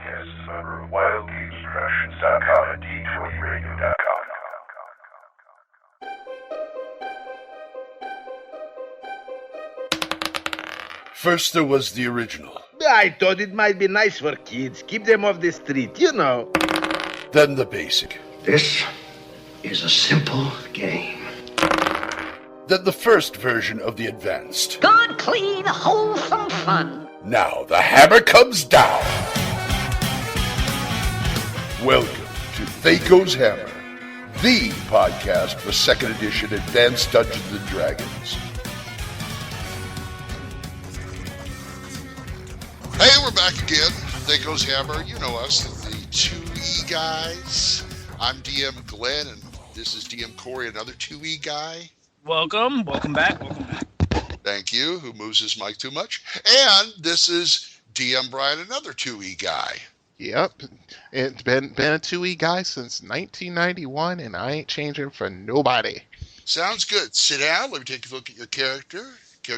podcast is a member of WildGamesProductions.com and D20Radio.com. First there was the original. I thought it might be nice for kids. Keep them off the street, you know. Then the basic. This is a simple game. Then the first version of the advanced. Good, clean, wholesome fun. Now the hammer comes down. Welcome to THACO's Hammer, the podcast for 2nd edition Advanced Dungeons & Dragons. Hey, we're back again. THACO's Hammer. You know us, the 2E guys. I'm DM Glenn, and this is DM Corey, another 2E guy. Welcome back. Thank you, who moves his mic too much. And this is DM Brian, another 2E guy. Yep, it's been a 2E guy since 1991, and I ain't changing for nobody. Sounds good. Sit down. Let me take a look at your character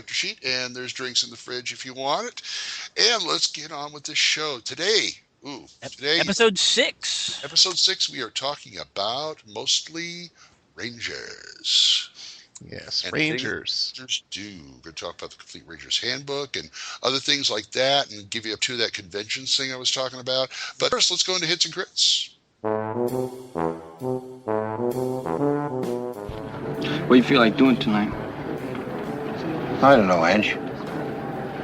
sheet, and there's drinks in the fridge if you want it. And let's get on with this show today. Episode 6. Episode 6, we are talking about mostly Rangers. Yes, and Rangers. Rangers do. We're going to talk about the Complete Rangers Handbook and other things like that, and give you up to that conventions thing I was talking about. But first, let's go into hits and crits. What do you feel like doing tonight? I don't know, Ange.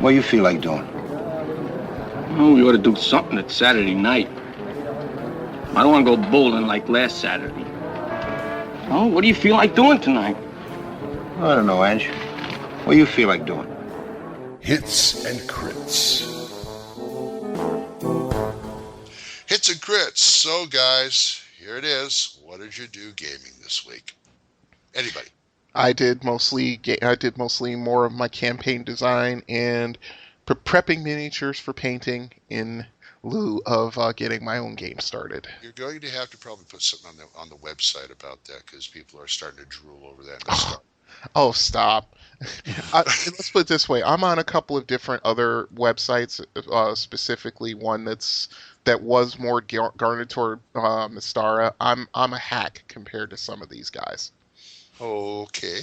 What do you feel like doing? Oh, we ought to do something at Saturday night. I don't want to go bowling like last Saturday. Oh, what do you feel like doing tonight? I don't know, Ange. What do you feel like doing? Hits and crits. Hits and crits. So, guys, here it is. What did you do gaming this week? Anybody? I did mostly more of my campaign design and prepping miniatures for painting in lieu of getting my own game started. You're going to have to probably put something on the website about that, because people are starting to drool over that. Oh, stop. Let's put it this way. I'm on a couple of different other websites, specifically one that was more garnered toward Mystara. I'm a hack compared to some of these guys. Okay.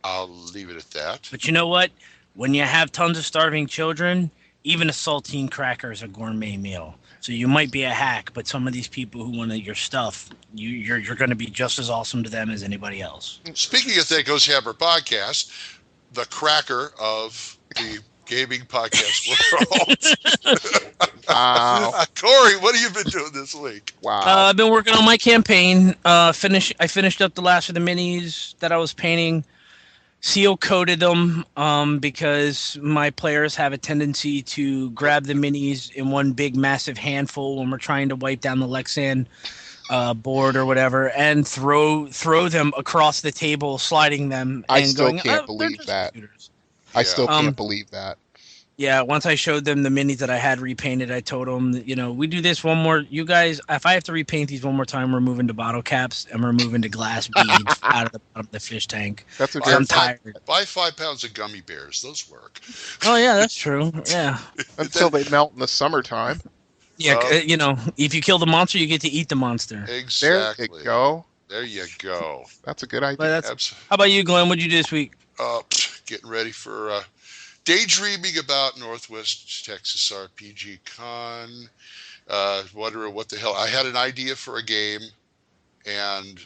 I'll leave it at that. But you know what? When you have tons of starving children, even a saltine cracker is a gourmet meal. So you might be a hack, but some of these people who want your stuff, you're going to be just as awesome to them as anybody else. Speaking of THACO's Hammer podcast, the cracker of the gaming podcast world. Wow. Corey, what have you been doing this week? Wow. I've been working on my campaign. I finished up the last of the minis that I was painting. Seal coated them because my players have a tendency to grab the minis in one big massive handful when we're trying to wipe down the Lexan board or whatever, and throw them across the table, sliding them. I and still going, can't believe that. Computers. I still can't believe that. Yeah, once I showed them the minis that I had repainted, I told them, we do this one more. You guys, if I have to repaint these one more time, we're moving to bottle caps and we're moving to glass beads out of the bottom of the fish tank. That's what I'm tired. Buy 5 pounds of gummy bears. Those work. Oh, yeah, that's true. Yeah. Until they melt in the summertime. Yeah, if you kill the monster, you get to eat the monster. Exactly. There you go. There you go. That's a good idea. How about you, Glenn? What'd you do this week? Getting ready for daydreaming about Northwest Texas RPG Con. Wondering what the hell. I had an idea for a game, and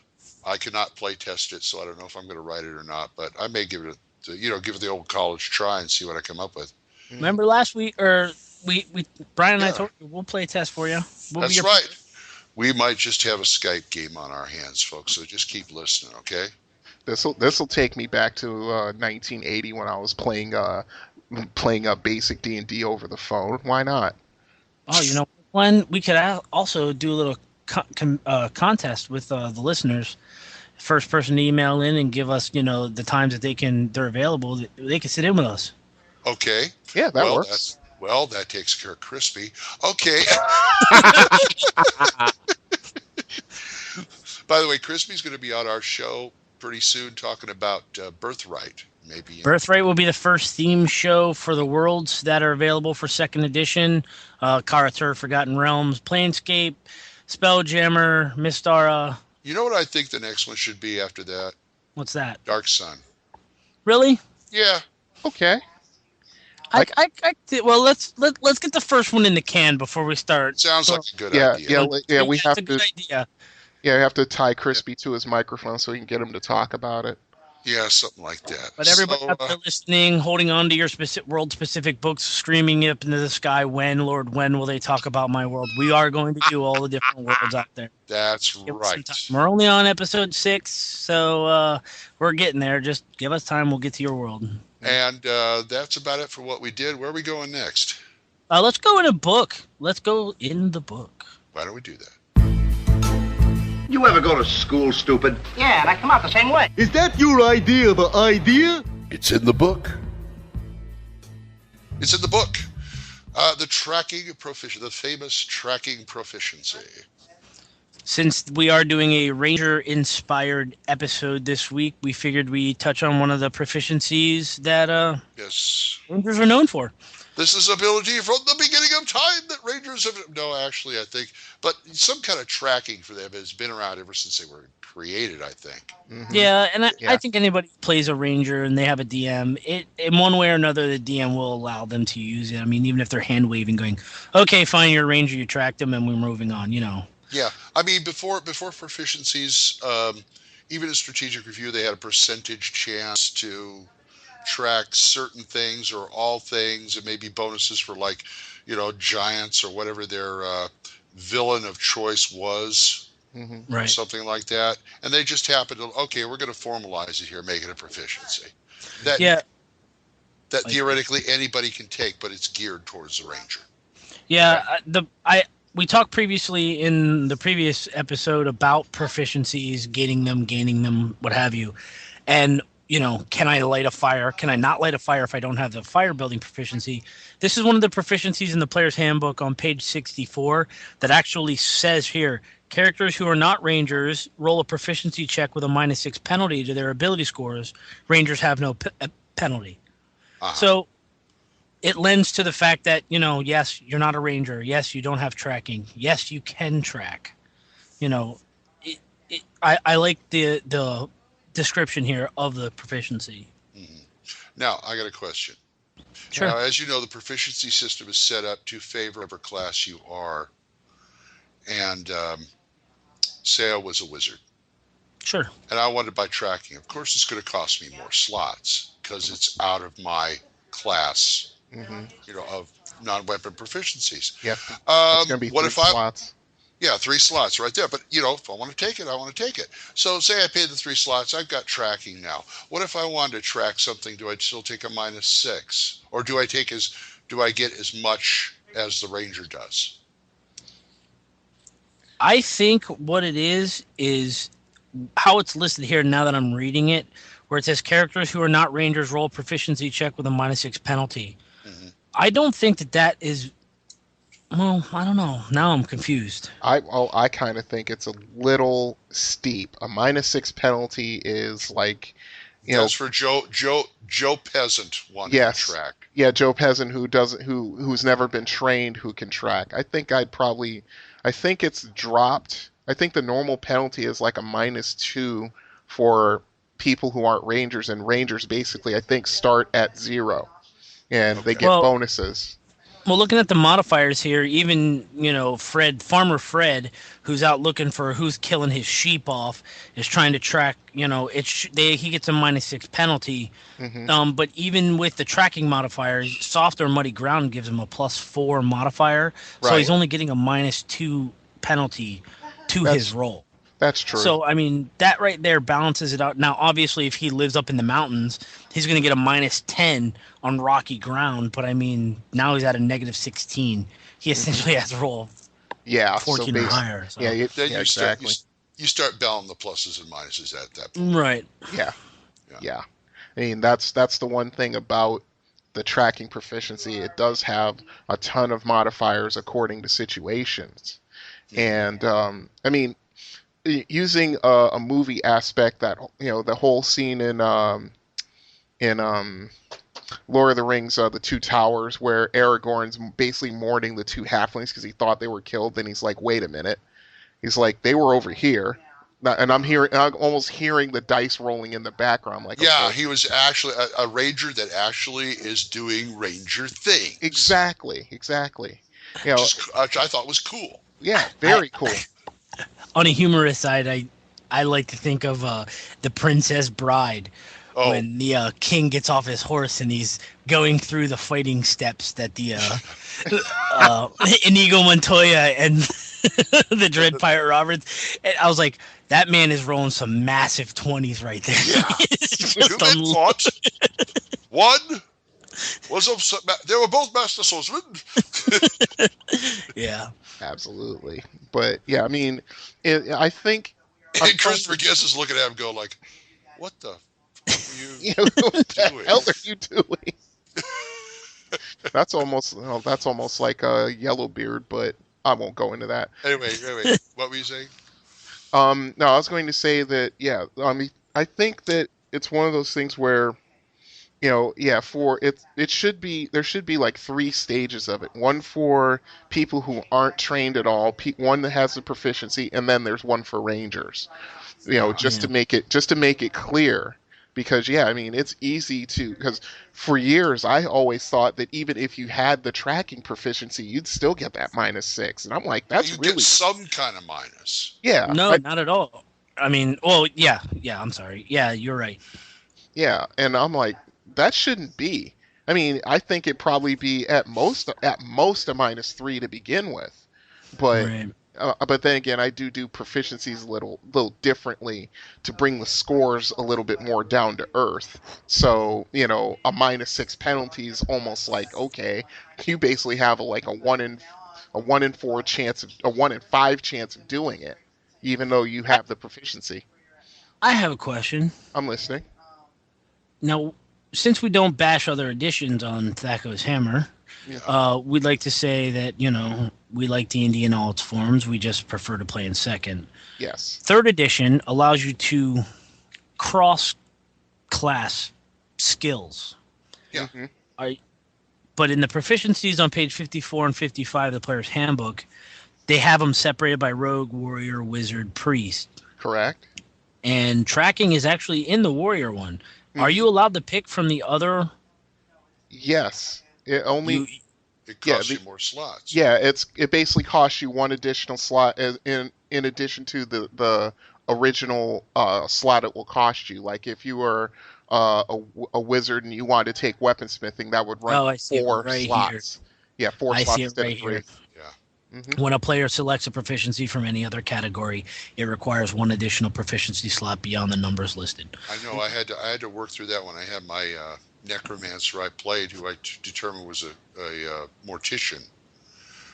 I cannot play test it, so I don't know if I'm going to write it or not. But I may give it give it the old college try and see what I come up with. Remember last week, or we Brian and I told you we'll play a test for you. That's right. We might just have a Skype game on our hands, folks. So just keep listening, okay? This'll take me back to 1980 when I was playing a basic D&D over the phone. Why not? Oh, Glenn, we could also do a little contest with the listeners. First person to email in and give us, the times that they're available. They can sit in with us. Okay. Yeah, that works. That takes care of Crispy. Okay. By the way, Crispy's going to be on our show pretty soon talking about Birthright. maybe. Birthright will be the first theme show for the worlds that are available for second edition. Karatur, Forgotten Realms, Planescape, Spelljammer, Mystara. You know what I think the next one should be after that? What's that? Dark Sun. Really? Yeah. Okay. Well, let's get the first one in the can before we start. Sounds like a good Yeah, idea. yeah. We have It's a good idea. Yeah, we have to tie Crispy to his microphone so we can get him to talk about it. Yeah, something like that. But everybody out there listening, holding on to your world-specific books, screaming up into the sky, Lord, when will they talk about my world? We are going to do all the different worlds out there. That's right. We're only on episode 6, so we're getting there. Just give us time. We'll get to your world. And that's about it for what we did. Where are we going next? Let's go in a book. Let's go in the book. Why don't we do that? You ever go to school, stupid? Yeah, and I come out the same way. Is that your idea of an idea? It's in the book. It's in the book. The famous tracking proficiency. Since we are doing a Ranger-inspired episode this week, we figured we'd touch on one of the proficiencies that Yes. Rangers are known for. This is ability from the beginning of time that Rangers have... No, actually, I think... But some kind of tracking for them has been around ever since they were created, I think. Mm-hmm. Yeah, and I think anybody who plays a Ranger and they have a DM, in one way or another, the DM will allow them to use it. I mean, even if they're hand-waving, going, okay, fine, you're a Ranger, you tracked them, and we're moving on, Yeah, I mean, before proficiencies, even in strategic review, they had a percentage chance to track certain things or all things, and maybe bonuses for giants or whatever their villain of choice was, right? Something like that. And they just happened to, okay, we're going to formalize it here, make it a proficiency. That theoretically anybody can take, but it's geared towards the Ranger. Yeah, we talked previously in the previous episode about proficiencies, gaining them, what have you. And, can I light a fire? Can I not light a fire if I don't have the fire building proficiency? This is one of the proficiencies in the player's handbook on page 64 that actually says here, characters who are not Rangers roll a proficiency check with a -6 penalty to their ability scores. Rangers have no penalty. Uh-huh. So it lends to the fact that, yes, you're not a Ranger. Yes, you don't have tracking. Yes, you can track. I like the description here of the proficiency. Mm-hmm. Now, I got a question. Sure. Now, as you know, the proficiency system is set up to favor whatever class you are. And say I was a wizard. Sure. And I wanted to buy tracking. Of course, it's going to cost me more slots because it's out of my class. Of non-weapon proficiencies. Yep. It's going to be slots. Yeah, 3 slots right there. But, if I want to take it, I want to take it. So say I pay the 3 slots. I've got tracking now. What if I wanted to track something? Do I still take a -6? Or do I get as much as the Ranger does? I think what it is how it's listed here now that I'm reading it, where it says characters who are not Rangers roll proficiency check with a -6 penalty. I don't think that is. Well, I don't know. Now I'm confused. I kind of think it's a little steep. A -6 penalty is like, That's for Joe Peasant wanting to track. Yeah, Joe Peasant who's never been trained who can track. I think it's dropped. I think the normal penalty is like a -2 for people who aren't Rangers, and Rangers basically I think start at 0. And they get bonuses. Well, looking at the modifiers here, even, Farmer Fred, who's out looking for who's killing his sheep off, is trying to track, he gets a -6 penalty. But even with the tracking modifiers, soft or muddy ground gives him a +4 modifier. So he's only getting a -2 penalty to his roll. That's true. So, I mean, that right there balances it out. Now, obviously, if he lives up in the mountains, he's going to get a -10 on rocky ground. But, I mean, now he's at a -16. He essentially has to roll 14 or higher. So. Yeah, exactly. You start balancing the pluses and minuses at that point. Right. Yeah. I mean, that's the one thing about the tracking proficiency. It does have a ton of modifiers according to situations. And, I mean, using a movie aspect that the whole scene in in Lord of the Rings, The Two Towers, where Aragorn's basically mourning the two halflings because he thought they were killed. Then he's like, wait a minute. He's like, they were over here. And I'm almost hearing the dice rolling in the background. Like, Yeah, okay. he was actually a ranger that actually is doing ranger things. Exactly. You know, Which I thought was cool. yeah, very cool. On a humorous side, I like to think of the Princess Bride. When the king gets off his horse and he's going through the fighting steps that the Inigo Montoya and the Dread Pirate Roberts, and I was like, that man is rolling some massive 20s right there. Yeah. Two men fought. One was they were both master swordsmen. Yeah, absolutely. But yeah, I mean, I think. And Christopher Guest is looking at him, go like, "What the? What the hell are you doing?" That's almost like a Yellowbeard, but I won't go into that. Anyway, what were you saying? No, I was going to say that I mean, I think that it's one of those things where, for there should be like 3 stages of it. One for people who aren't trained at all, one that has the proficiency, and then there's one for rangers. To make it clear. Because, I mean, it's easy because for years I always thought that even if you had the tracking proficiency, you'd still get that -6. And I'm like, that's really... get some kind of minus. Yeah. No, not at all. I mean, well, yeah, I'm sorry. Yeah, you're right. Yeah, and I'm like, that shouldn't be. I mean, I think it'd probably be at most a -3 to begin with. But... Right. But then again, I do proficiencies a little differently to bring the scores a little bit more down to earth. So, a -6 penalty is almost like, okay, you basically have a 1 in 4 chance a 1 in 5 chance of doing it, even though you have the proficiency. I have a question. I'm listening. Now, since we don't bash other editions on THACO's Hammer, we'd like to say that, we like D&D in all its forms. We just prefer to play in second. Yes. 3rd edition allows you to cross-class skills. Yeah. Mm-hmm. But in the proficiencies on page 54 and 55 of the player's handbook, they have them separated by rogue, warrior, wizard, priest. Correct. And tracking is actually in the warrior one. Mm-hmm. Are you allowed to pick from the other? Yes. It only... It costs you more slots. Yeah, it basically costs you 1 additional slot in addition to the original slot it will cost you. Like if you were a wizard and you wanted to take weaponsmithing, that would run 4 slots. Here. Yeah, 4 slots instead of 3. Yeah. Mm-hmm. When a player selects a proficiency from any other category, it requires 1 additional proficiency slot beyond the numbers listed. I know. I had to work through that when I had my necromancer I played, who I determined was a mortician,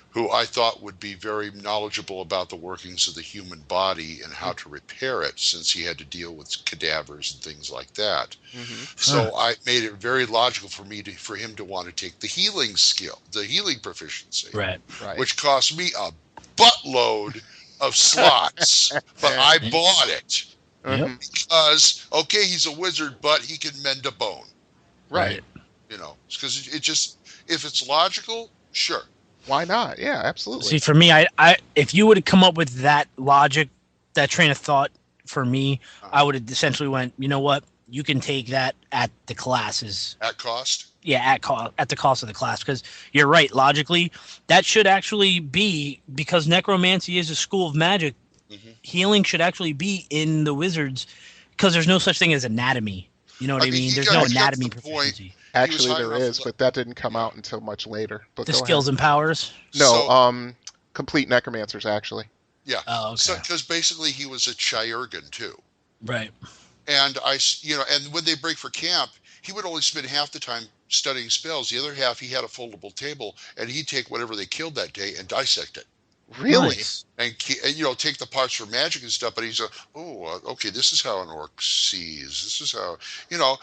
who I thought would be very knowledgeable about the workings of the human body and how to repair it, since he had to deal with cadavers and things like that. Mm-hmm. So I made it very logical for him to want to take the healing skill, the healing proficiency, right. which cost me a buttload of slots, but I bought it because he's a wizard, but he can mend a bone. Right. Because it just, if it's logical, sure. Why not? Yeah, absolutely. See, for me, I if you would have come up with that logic, that train of thought for me, I would have essentially went, you know what? You can take that at the classes. At cost? Yeah, at the cost of the class. Because you're right, logically, that should actually be, because necromancy is a school of magic, healing should actually be in the wizards, because there's no such thing as anatomy. You know what I mean? There's no anatomy proficiency. Actually, there is, but that didn't come out until much later. But the skills and powers? No, complete necromancers, actually. Yeah. Oh, okay. Because basically he was a Chirurgeon, too. Right. And and when they break for camp, he would only spend half the time studying spells. The other half, he had a foldable table, and he'd take whatever they killed that day and dissect it. Really? Nice. And take the parts for magic and stuff, but he's okay, this is how an orc sees. This is how,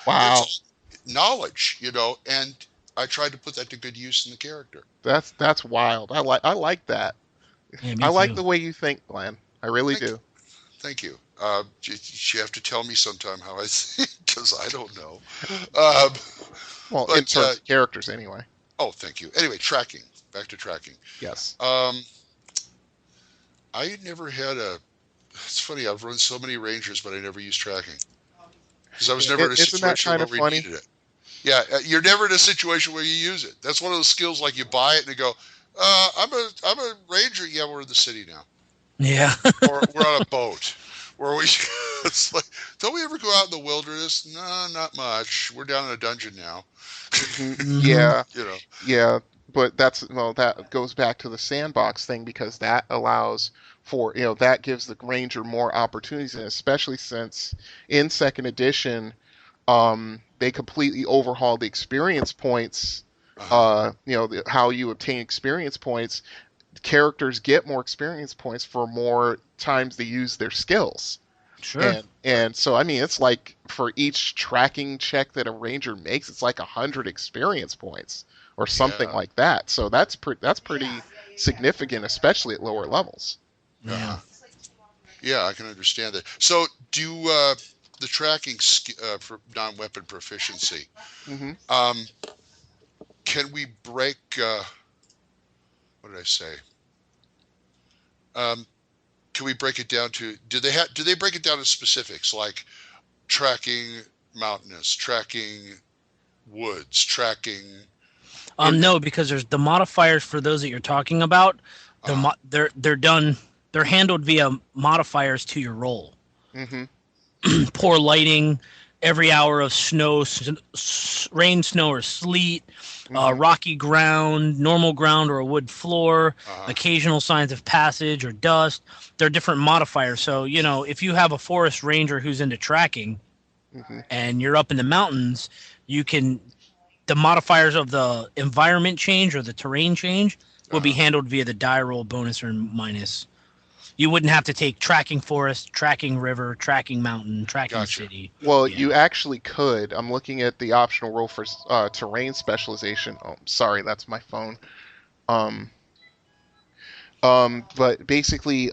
wow. It's knowledge, and I tried to put that to good use in the character. That's wild. I like that. Yeah, I like the way you think, Glenn. I really do. Thank you. You have to tell me sometime how I think, because I don't know. Well, but, in terms of characters, anyway. Oh, thank you. Anyway, tracking. Back to tracking. Yes. I never had a. It's funny. I've run so many Rangers, but I never used tracking because I was never in a Isn't that situation kind where of we funny? needed it. Yeah, you're never in a situation where you use it. That's one of those skills. Like you buy it and you go, I'm a Ranger. Yeah, we're in the city now. Yeah. Or we're on a boat. Where we, it's like, don't we ever go out in the wilderness? No, not much. We're down in a dungeon now. Yeah. You know. Yeah, but that goes back to the sandbox thing, because that allows for, that gives the Ranger more opportunities, and especially since in second edition, they completely overhauled the experience points. How you obtain experience points. Characters get more experience points for more times they use their skills. Sure. And so, I mean, it's like for each tracking check that a Ranger makes, it's like 100 experience points or something like that. So that's pretty significant, especially at lower levels. Yeah. Yeah, I can understand that. So do the tracking for non-weapon proficiency. Can we break? What did I say? Can we break it down to? Do they break it down to specifics like tracking mountainous, tracking woods, tracking? No, because there's the modifiers for those that you're talking about. They're done. They're handled via modifiers to your roll. Poor lighting, every hour of snow, rain, snow, or sleet, rocky ground, normal ground, or a wood floor, occasional signs of passage or dust. They're different modifiers. So, if you have a forest ranger who's into tracking and you're up in the mountains, the modifiers of the environment change or the terrain change will be handled via the die roll bonus or minus. You wouldn't have to take tracking forest, tracking river, tracking mountain, tracking city. Well, you actually could. I'm looking at the optional roll for terrain specialization. Oh, sorry, that's my phone. But basically,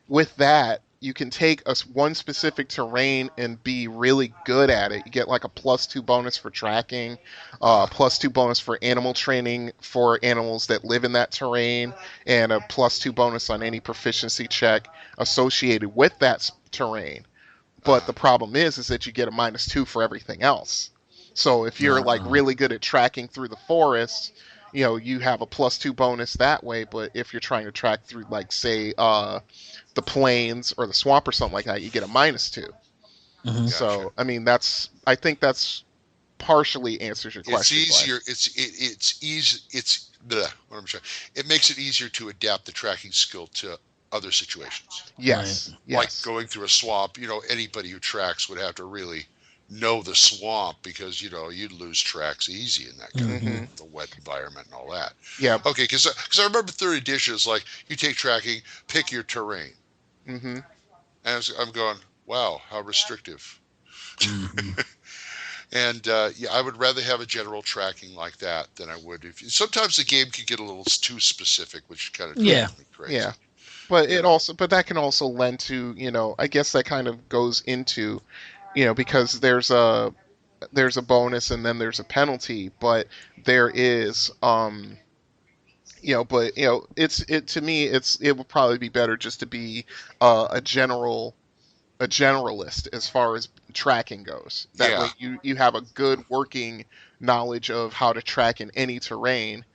with that, you can take one specific terrain and be really good at it. You get like a +2 bonus for tracking, +2 bonus for animal training for animals that live in that terrain, and a +2 bonus on any proficiency check associated with that terrain. But the problem is that you get a -2 for everything else. So if you're like really good at tracking through the forest, you have a +2 bonus that way. But if you're trying to track through, like, say, the plains or the swamp or something like that, you get a -2. So, I mean, I think that's partially answers your question. It's easier. It's easy. What I'm saying. It makes it easier to adapt the tracking skill to other situations. Yes. Like going through a swamp. Anybody who tracks would have to really know the swamp, because you'd lose tracks easy in that kind of the wet environment and all that. Yeah. Okay, because I remember third edition is like you take tracking, pick your terrain. And I'm going, wow, how restrictive. And I would rather have a general tracking like that than I would sometimes the game can get a little too specific, which kind of drives me crazy. Yeah. But that can also lend to, I guess that kind of goes into, because there's a bonus and then there's a penalty, but there is to me it would probably be better just to be a generalist as far as tracking goes. That way you have a good working knowledge of how to track in any terrain.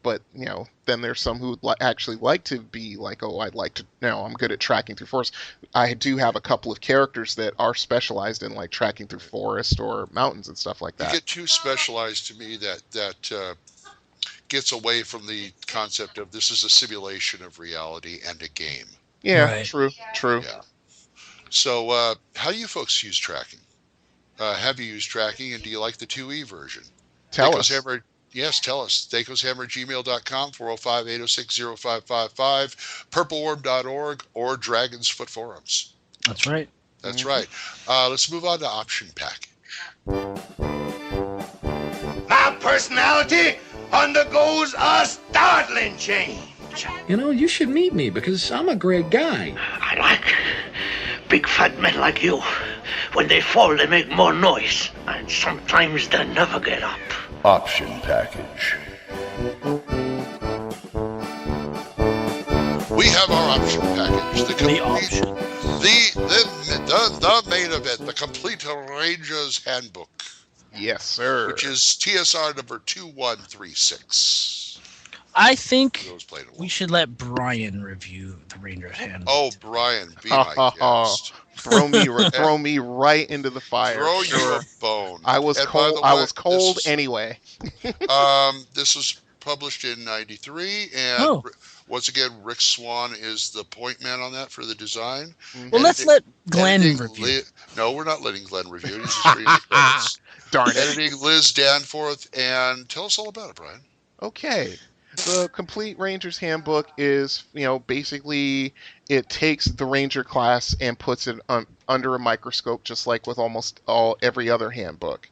But then there's some who would actually like to be like, I'd like to, I'm good at tracking through forest. I do have a couple of characters that are specialized in like tracking through forest or mountains and stuff like that. You get too specialized to me that gets away from the concept of this is a simulation of reality and a game. Yeah, right. True. Yeah. So how do you folks use tracking? Have you used tracking, and do you like the 2E version? Tell us. Yes, tell us. THACOsHammer@gmail.com, 405-806-0555, purpleworm.org, or Dragon's Foot Forums. That's right. That's right. Let's move on to option pack. My personality undergoes a startling change. You know, you should meet me because I'm a great guy. I like big fat men like you. When they fall, they make more noise. And sometimes they never get up. Option package. We have our option package. The option. The main event, the Complete Ranger's Handbook. Yes, sir. Which is TSR number 2136. I think we should let Brian review the Ranger's Handbook. Oh, Brian, be my guest. Throw me right into the fire. Throw you a bone. I was cold. I was cold anyway. This was published in '93, and once again, Rick Swan is the point man on that for the design. Well, let's let Glenn review. No, we're not letting Glenn review. He's just reading the credits. Darn it. Editing Liz Danforth, and tell us all about it, Brian. Okay. The Complete Ranger's Handbook is, basically it takes the Ranger class and puts it under a microscope, just like with almost every other handbook.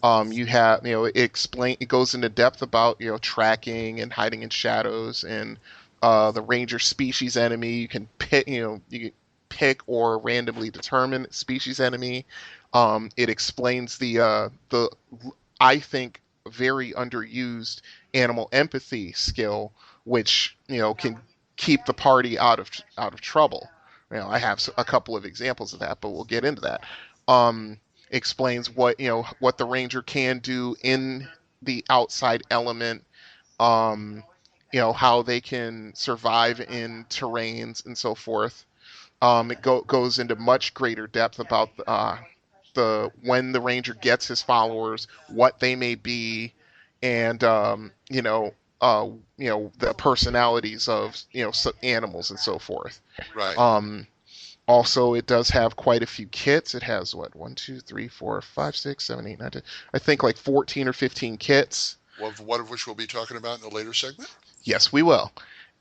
You have, it goes into depth about, tracking and hiding in shadows and the Ranger species enemy. You can pick or randomly determine species enemy. It explains the I think very underused animal empathy skill, which can keep the party out of trouble. I have a couple of examples of that, but we'll get into that. Explains what the Ranger can do in the outside element, how they can survive in terrains and so forth. It goes into much greater depth about when the Ranger gets his followers, what they may be, and the personalities of animals and so forth. Right. Also, it does have quite a few kits. It has 1, 2, 3, 4, 5, 6, 7, 8, 9, 10. I think like 14 or 15 kits. One of which we'll be talking about in a later segment. Yes, we will.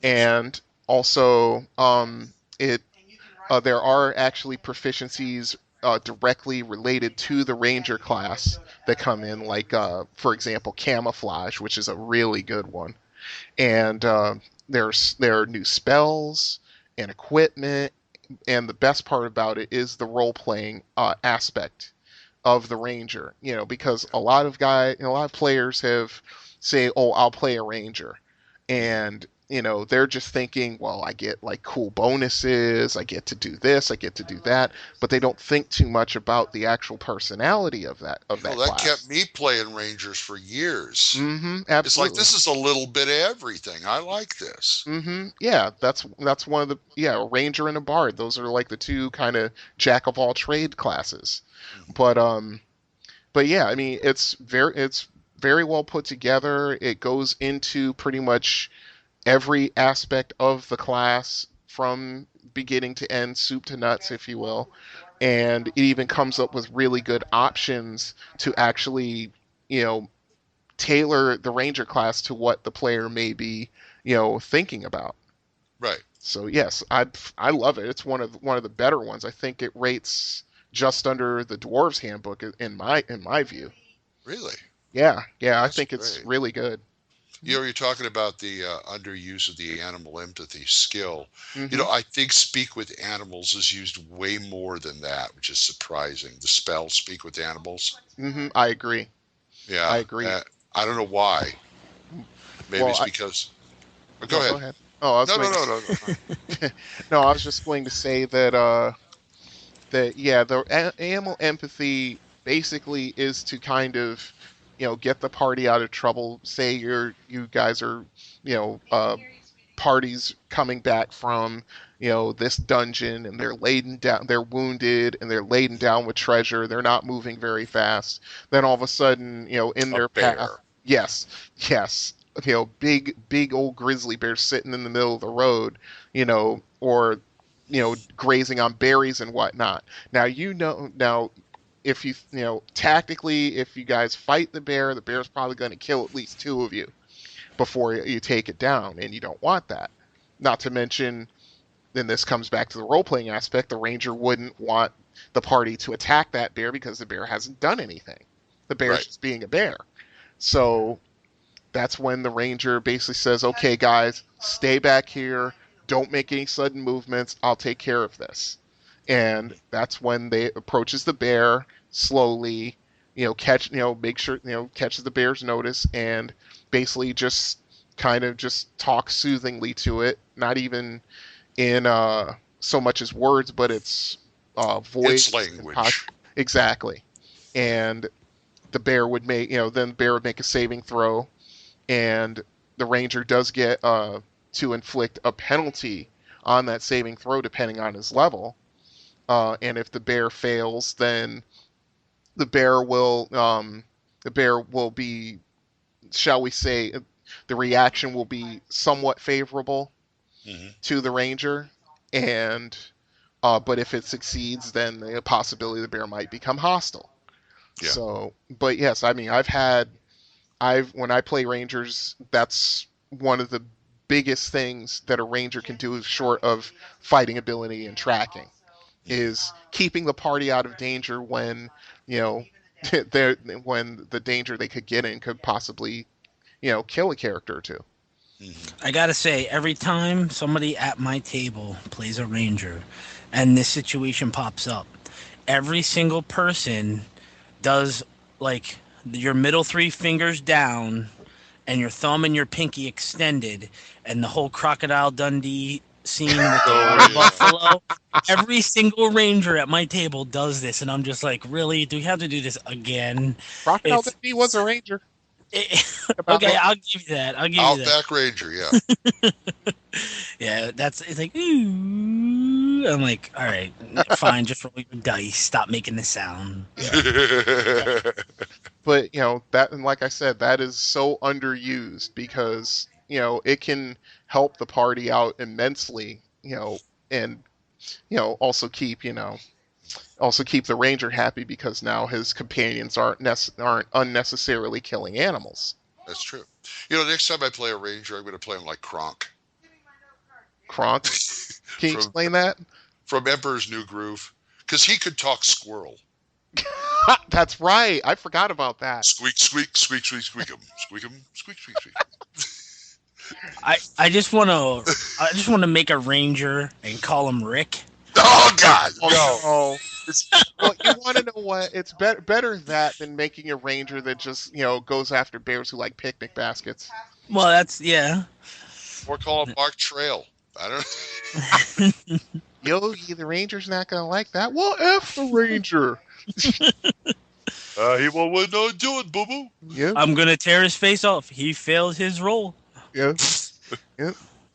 And also, there are actually proficiencies directly related to the Ranger class that come in, like, for example, camouflage, which is a really good one. And there are new spells and equipment, and the best part about it is the role-playing aspect of the Ranger. Because a lot of players say, "Oh, I'll play a Ranger," and they're just thinking, well, I get like cool bonuses, I get to do this, I get to do that, but they don't think too much about the actual personality of that Well, that class. kept me playing Rangers for years. Mm-hmm, absolutely. It's like, this is a little bit of everything. I like this. Mm-hmm. Yeah, that's one of the a Ranger and a Bard. Those are like the two kind of jack of all trade classes. Mm-hmm. But yeah, I mean, it's very well put together. It goes into pretty much every aspect of the class from beginning to end, soup to nuts, if you will. And it even comes up with really good options to actually, tailor the Ranger class to what the player may be, thinking about. Right. So yes, I love it. It's one of the better ones. I think it rates just under the Dwarves Handbook in my view. Really? Yeah. That's I think it's great. really good. You're talking about the underuse of the animal empathy skill. Mm-hmm. I think Speak with Animals is used way more than that, which is surprising. The spell Speak with Animals. Mm-hmm. I agree. Yeah, I agree. I don't know why. Maybe it's because. Go ahead. Go ahead. Oh, No. No, I was just going to say that the animal empathy basically is to kind of get the party out of trouble. Say you guys are parties coming back from this dungeon, and they're laden down, they're wounded, and they're laden down with treasure. They're not moving very fast. Then all of a sudden, in their path, yes, big old grizzly bear sitting in the middle of the road, or grazing on berries and whatnot. Now if tactically, if you guys fight the bear's probably going to kill at least 2 of you before you take it down, and you don't want that. Not to mention, then this comes back to the role-playing aspect, the Ranger wouldn't want the party to attack that bear because the bear hasn't done anything. The bear's just being a bear. So that's when the ranger basically says, okay, guys, stay back here. Don't make any sudden movements. I'll take care of this. And that's when they approaches the bear slowly, make sure, catches the bear's notice and basically just kind of just talk soothingly to it. Not even in so much as words, but it's voice. It's language. Exactly. And the bear would make, then the bear would make a saving throw, and the ranger does get to inflict a penalty on that saving throw depending on his level. And if the bear fails, then the bear will be, shall we say, the reaction will be somewhat favorable to the ranger, and but if it succeeds, then the possibility the bear might become hostile. Yeah. So, but yes, I mean, when I play rangers, that's one of the biggest things that a ranger can do, short of fighting ability and tracking, is keeping the party out of danger when, when the danger they could get in could possibly, kill a character or two. I gotta say, every time somebody at my table plays a ranger and this situation pops up, every single person does like your middle 3 fingers down and your thumb and your pinky extended, and the whole Crocodile Dundee scene with the water buffalo. Every single ranger at my table does this, and I'm just like, really? Do we have to do this again? Crocodile Dundee was a ranger. Okay, I'll give you that. Outback Ranger, yeah. Yeah, it's like, ooh. I'm like, all right, fine, just roll your dice. Stop making the sound. Yeah. But, that, and like I said, that is so underused because, it can help the party out immensely, and, also keep the ranger happy because now his companions aren't unnecessarily killing animals. That's true. Next time I play a ranger, I'm going to play him like Kronk. Kronk? Can you explain that? From Emperor's New Groove. Because he could talk squirrel. That's right. I forgot about that. Squeak, squeak, squeak, squeak, squeak 'em. Squeak 'em, squeak, squeak, squeak. I just want to make a ranger and call him Rick. Oh God! No. Oh. Well, you want to know what? It's better that than making a ranger that just goes after bears who like picnic baskets. Well, that's yeah. Or call him Mark Trail. I don't. Yogi, the ranger's not gonna like that. Well, F the ranger. He won't know do it, boo boo. Yeah. I'm gonna tear his face off. He failed his role. Yeah. Yeah.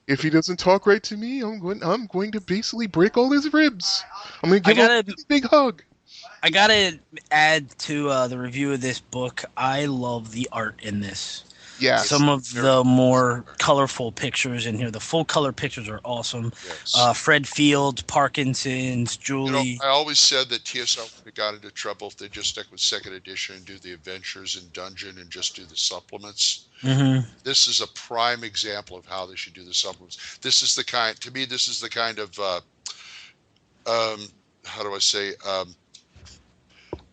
If he doesn't talk right to me, I'm going to basically break all his ribs. I'm going to give him a big hug. I gotta add to the review of this book. I love the art in this. Yeah. Some of the more colorful pictures in here. The full color pictures are awesome. Yes. Fred Field, Parkinson's, Julie. I always said that TSR would have got into trouble if they just stuck with second edition and do the adventures in Dungeon and just do the supplements. Mm-hmm. This is a prime example of how they should do the supplements. This is the kind of how do I say?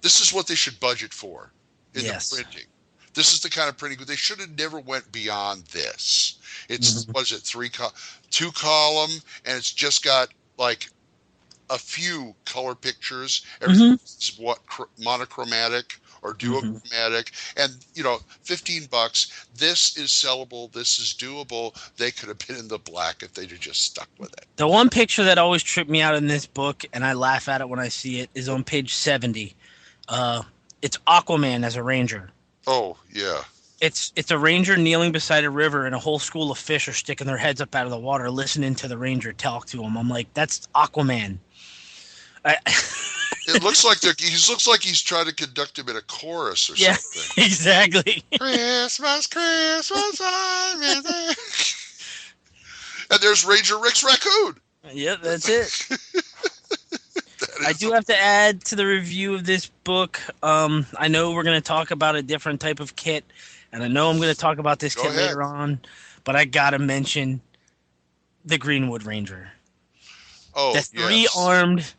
This is what they should budget for in the printing. This is the kind of printing they should have never went beyond this. It's what is it, 2 column, and it's just got like a few color pictures. Everything is monochromatic or duochromatic, and $15. This is sellable. This is doable. They could have been in the black if they'd have just stuck with it. The one picture that always tripped me out in this book, and I laugh at it when I see it, is on page 70. It's Aquaman as a ranger. Oh, yeah. It's a ranger kneeling beside a river, and a whole school of fish are sticking their heads up out of the water, listening to the ranger talk to him. I'm like, that's Aquaman. It looks like he's trying to conduct him in a chorus or something. Yeah, exactly. Christmas, I'm in there. And there's Ranger Rick's raccoon. Yep, that's it. I do have to add to the review of this book. I know we're going to talk about a different type of kit, and I know I'm going to talk about this kit later on, but I got to mention the Greenwood Ranger. Oh, the 3-armed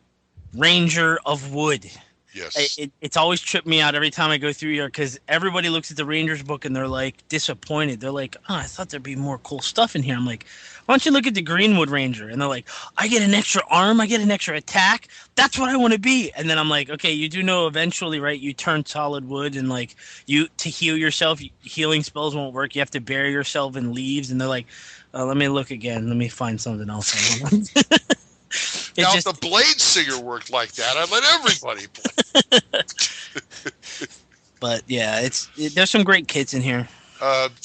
Ranger of Wood. Yes. It's always tripped me out every time I go through here because everybody looks at the Rangers book and they're like disappointed. They're like, "Oh, I thought there'd be more cool stuff in here." I'm like, "Why don't you look at the Greenwood Ranger?" And they're like, "I get an extra arm, I get an extra attack. That's what I want to be." And then I'm like, "Okay, you do know eventually, right? You turn solid wood and like you to heal yourself, healing spells won't work. You have to bury yourself in leaves." And they're like, "Let me look again. Let me find something else." Now, if the Blade Singer worked like that, I'd let everybody play. But yeah, there's some great kits in here.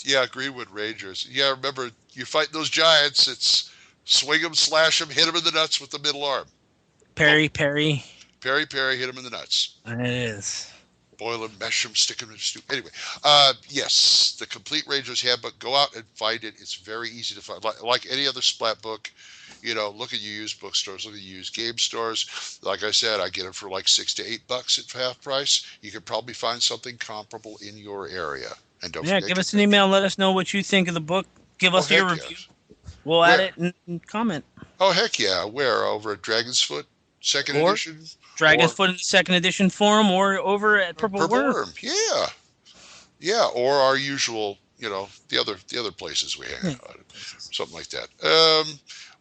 Yeah, Greenwood Rangers. Yeah, remember, you fight those giants, it's swing them, slash them, hit them in the nuts with the middle arm. Parry, hit them in the nuts. It is. Boil them, mesh them, stick them in a stew. Anyway, yes, the Complete Rangers Handbook. Go out and find it. It's very easy to find. Like any other splat book, look at your used bookstores, look at your used game stores. Like I said, I get them for like $6 to $8 at half price. You could probably find something comparable in your area. And don't forget, give us an email and let us know what you think of the book. Give us your review. Yes. We'll add it and comment. Oh, heck yeah. Where? Over at Dragon's Foot, second edition? Dragon's Foot in the second edition forum, or over at Purple Worm. Yeah. Yeah, or our usual, the other places we hang out. Something like that.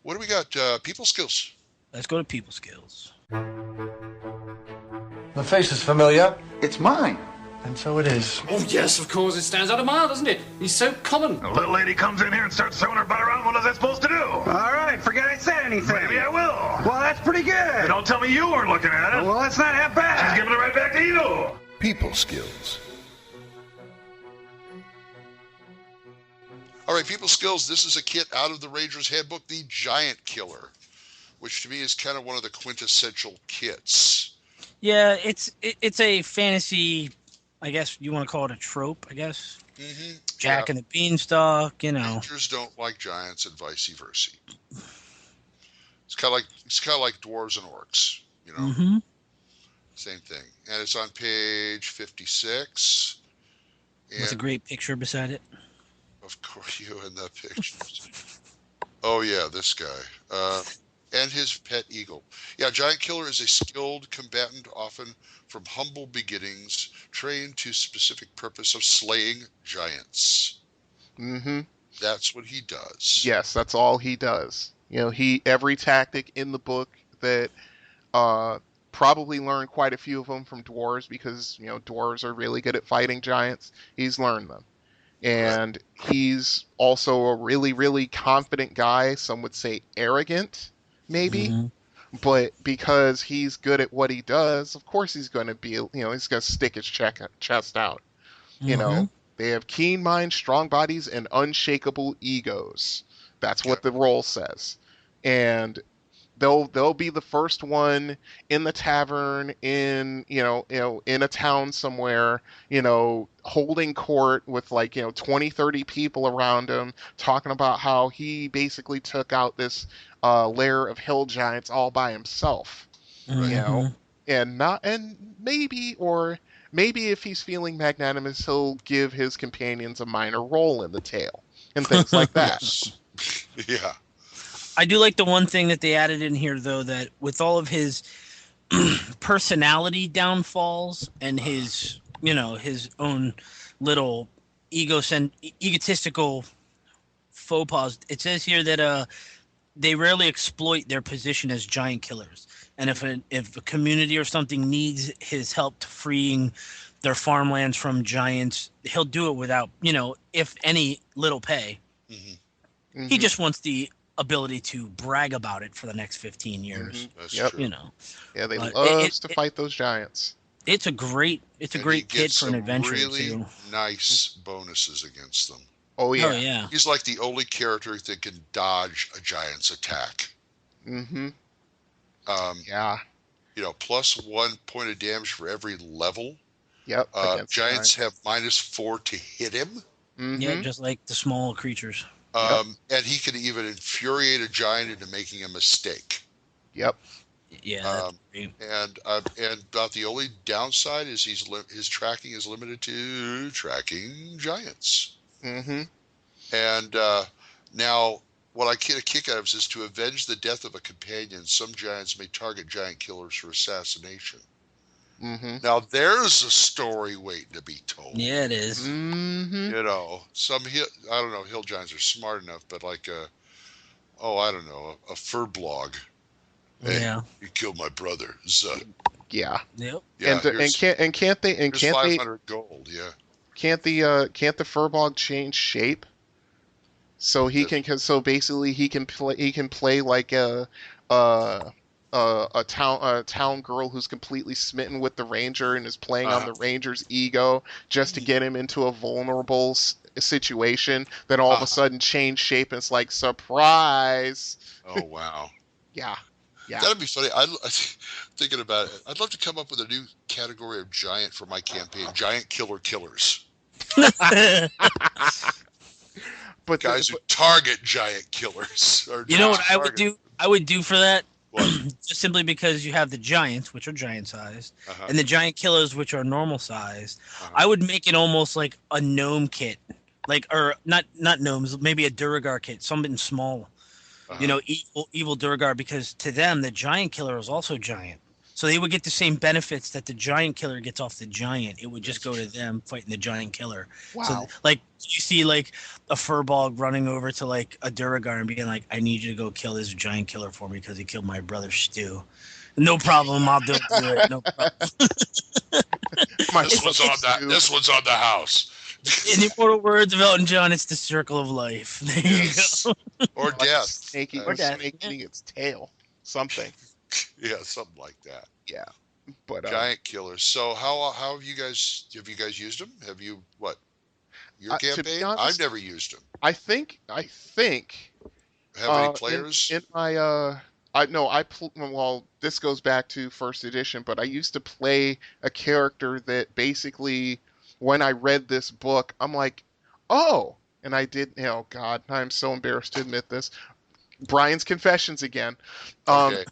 What do we got? People skills. Let's go to people skills. The face is familiar. It's mine. And so it is. Oh, yes, of course. It stands out a mile, doesn't it? He's so common. A little lady comes in here and starts throwing her butt around. What is that supposed to do? All right, forget I said anything. Maybe I will. Well, that's pretty good. But don't tell me you weren't looking at it. Well, that's not half bad. She's giving it right back to you. People skills. All right, people skills. This is a kit out of the Ranger's Handbook, the Giant Killer, which to me is kind of one of the quintessential kits. Yeah, it's a fantasy. I guess you want to call it a trope. I guess. Mm-hmm. Jack and the Beanstalk. Rangers don't like giants and vice versa. It's kind of like dwarves and orcs. Mm-hmm. Same thing, and it's on page 56. With a great picture beside it. Of course, you in that picture. Oh yeah, this guy. And his pet eagle. Yeah, Giant Killer is a skilled combatant, often from humble beginnings, trained to specific purpose of slaying giants. Mm-hmm. That's what he does. Yes, that's all he does. Every tactic in the book that probably learned quite a few of them from dwarves because, dwarves are really good at fighting giants. He's learned them. And he's also a really, really confident guy. Some would say arrogant. Maybe, but because he's good at what he does, of course he's going to be, he's going to stick his chest out. They have keen minds, strong bodies, and unshakable egos. That's what the role says. And they'll be the first one in the tavern in a town somewhere, holding court with 20, 30 people around him, talking about how he basically took out this lair of hill giants all by himself. And maybe if he's feeling magnanimous, he'll give his companions a minor role in the tale and things like that. Yeah. I do like the one thing that they added in here, though, that with all of his personality downfalls and his own little egotistical faux pas, it says here that they rarely exploit their position as giant killers. And if a community or something needs his help to freeing their farmlands from giants, he'll do it without, if any little pay. Mm-hmm. He just wants the ability to brag about it for the next 15 years. That's true. Yeah, they love to fight those giants. It's a great kid for an adventure. Really too. Nice bonuses against them. Oh yeah. Oh yeah. He's like the only character that can dodge a giant's attack. Mm-hmm. Yeah. +1 point of damage for every level. Yep. Giants have -4 to hit him. Mm-hmm. Yeah, just like the small creatures. And he can even infuriate a giant into making a mistake. Yep. Yeah. And about the only downside is his tracking is limited to tracking giants. Mm-hmm. And now, what I get a kick out of is to avenge the death of a companion. Some giants may target giant killers for assassination. Mm-hmm. Now there's a story waiting to be told. Yeah, it is. Mm-hmm. You know, I don't know, hill giants are smart enough, but like I don't know, a fur blog. Hey, Yeah. you killed my brother. Yeah. Yep. Yeah, Can't they 500 gold, yeah. can't the furbog change shape? So basically he can play like a town girl who's completely smitten with the ranger and is playing on the ranger's ego just to get him into a vulnerable situation. Then all of a sudden change shape and it's like surprise. Oh wow. Yeah. That'd be funny. Thinking about it, I'd love to come up with a new category of giant for my campaign: giant killers. But guys who target giant killers. You know what I would do? I would do for that. What? Just simply because you have the giants, which are giant sized, and the giant killers, which are normal sized. I would make it almost like a gnome kit, or not gnomes, maybe a Duragar kit, something small. You know, evil Duragar, because to them the giant killer is also giant, so they would get the same benefits that the giant killer gets off the giant. It would just go to them fighting the giant killer. Wow. So like you see like a furbog running over to like a Duragar and being like, "I need you to go kill this giant killer for me because he killed my brother Stu." No problem, I'll do it. No problem. This one's on the house. In the immortal words of Elton John, it's the circle of life. There you go. Or death. Snake eating its tail. Something. Yeah, something like that. Yeah. But giant killers. So how have you guys used them? Have you your campaign? To be honest, I've never used them. I think have any players in my well, this goes back to first edition, but I used to play a character that basically, when I read this book, I'm like, oh, and I did. Oh God, I'm so embarrassed to admit this. Brian's confessions again. Okay.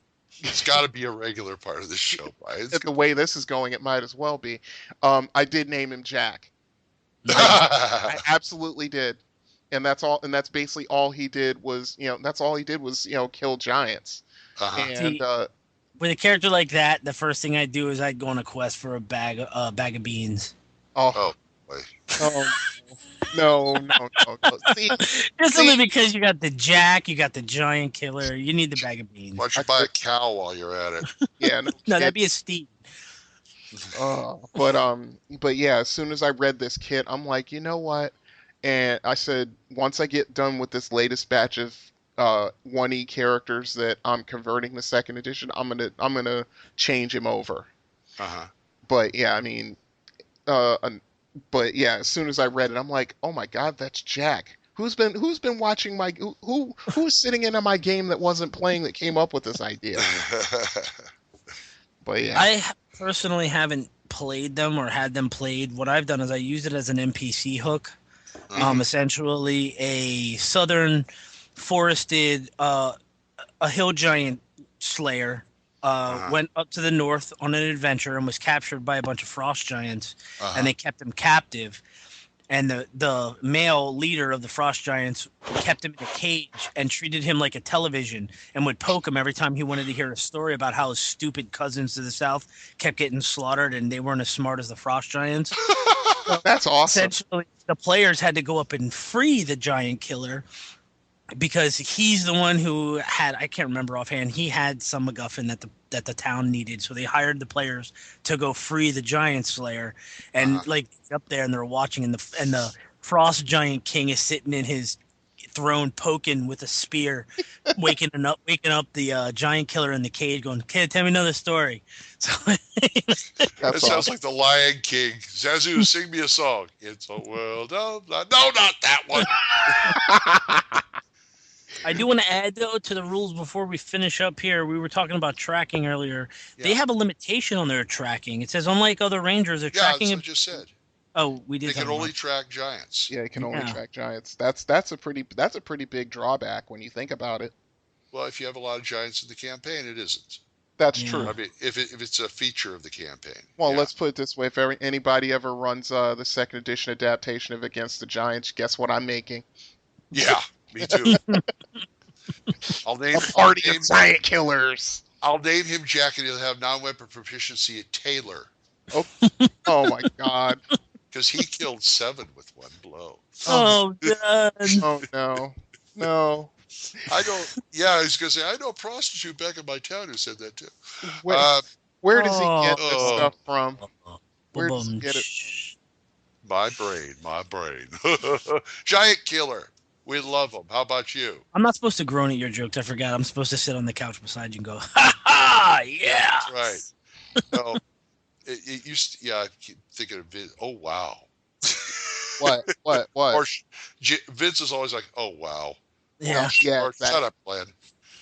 It's got to be a regular part of the show, Brian. The way this is going, it might as well be. I did name him Jack. I absolutely did, and that's all. And that's basically all he did was, kill giants. And with a character like that, the first thing I'd do is I'd go on a quest for a bag of beans. Oh boy. Oh. No. See, just only because you got the Jack, you got the giant killer, you need the bag of beans. Why don't you buy a cow while you're at it? Yeah, no, that'd be a steed. But yeah, as soon as I read this kit, I'm like, you know what? And I said, once I get done with this latest batch of 1E characters that I'm converting to second edition, I'm gonna change him over. But yeah, I mean, but yeah, as soon as I read it, I'm like, oh my God, that's Jack. Who's been watching my who's sitting in on my game that wasn't playing that came up with this idea? But yeah, I personally haven't played them or had them played. What I've done is I use it as an NPC hook. Essentially a southern forested a hill giant slayer went up to the north on an adventure and was captured by a bunch of frost giants, and they kept him captive. And the male leader of the frost giants kept him in a cage and treated him like a television and would poke him every time he wanted to hear a story about how his stupid cousins to the south kept getting slaughtered and they weren't as smart as the frost giants. That's awesome. Essentially, the players had to go up and free the giant killer because he's the one who had, I can't remember offhand, he had some MacGuffin that the town needed. So they hired the players to go free the giant slayer, and like up there and they're watching, and the frost giant king is sitting in his throne poking with a spear, waking up the giant killer in the cage, going, "Kid, tell me another story." So that sounds like the Lion King. Zazu, sing me a song. It's a world of no, not that one. I do want to add, though, to the rules before we finish up here. We were talking about tracking earlier. Yeah. They have a limitation on their tracking. It says, unlike other rangers, they're tracking. Yeah, that's what I just said. Oh, we did. They can only track giants. Yeah, they can only track giants. That's a pretty big drawback when you think about it. Well, if you have a lot of giants in the campaign, it isn't. That's true. I mean, if it's a feature of the campaign. Well, let's put it this way: if anybody ever runs the second edition adaptation of Against the Giants, guess what I'm making? Yeah, me too. I'll name party of giant killers. I'll name him Jack, and he'll have non-weapon proficiency at Taylor. Oh my God. Because he killed 7 with one blow. Oh, God. Oh no. No. I don't. Yeah, I was gonna say I know a prostitute back in my town who said that too. Where does he get this Oh. stuff from? Where does he get it? My brain. Giant killer. We love them. How about you? I'm not supposed to groan at your jokes. I forgot. I'm supposed to sit on the couch beside you and go, ha ha, yeah. That's right. No, it used to, I keep thinking of Vince. Oh, wow. What? Or Vince is always like, oh, wow. Yeah. Or shut up, Glenn.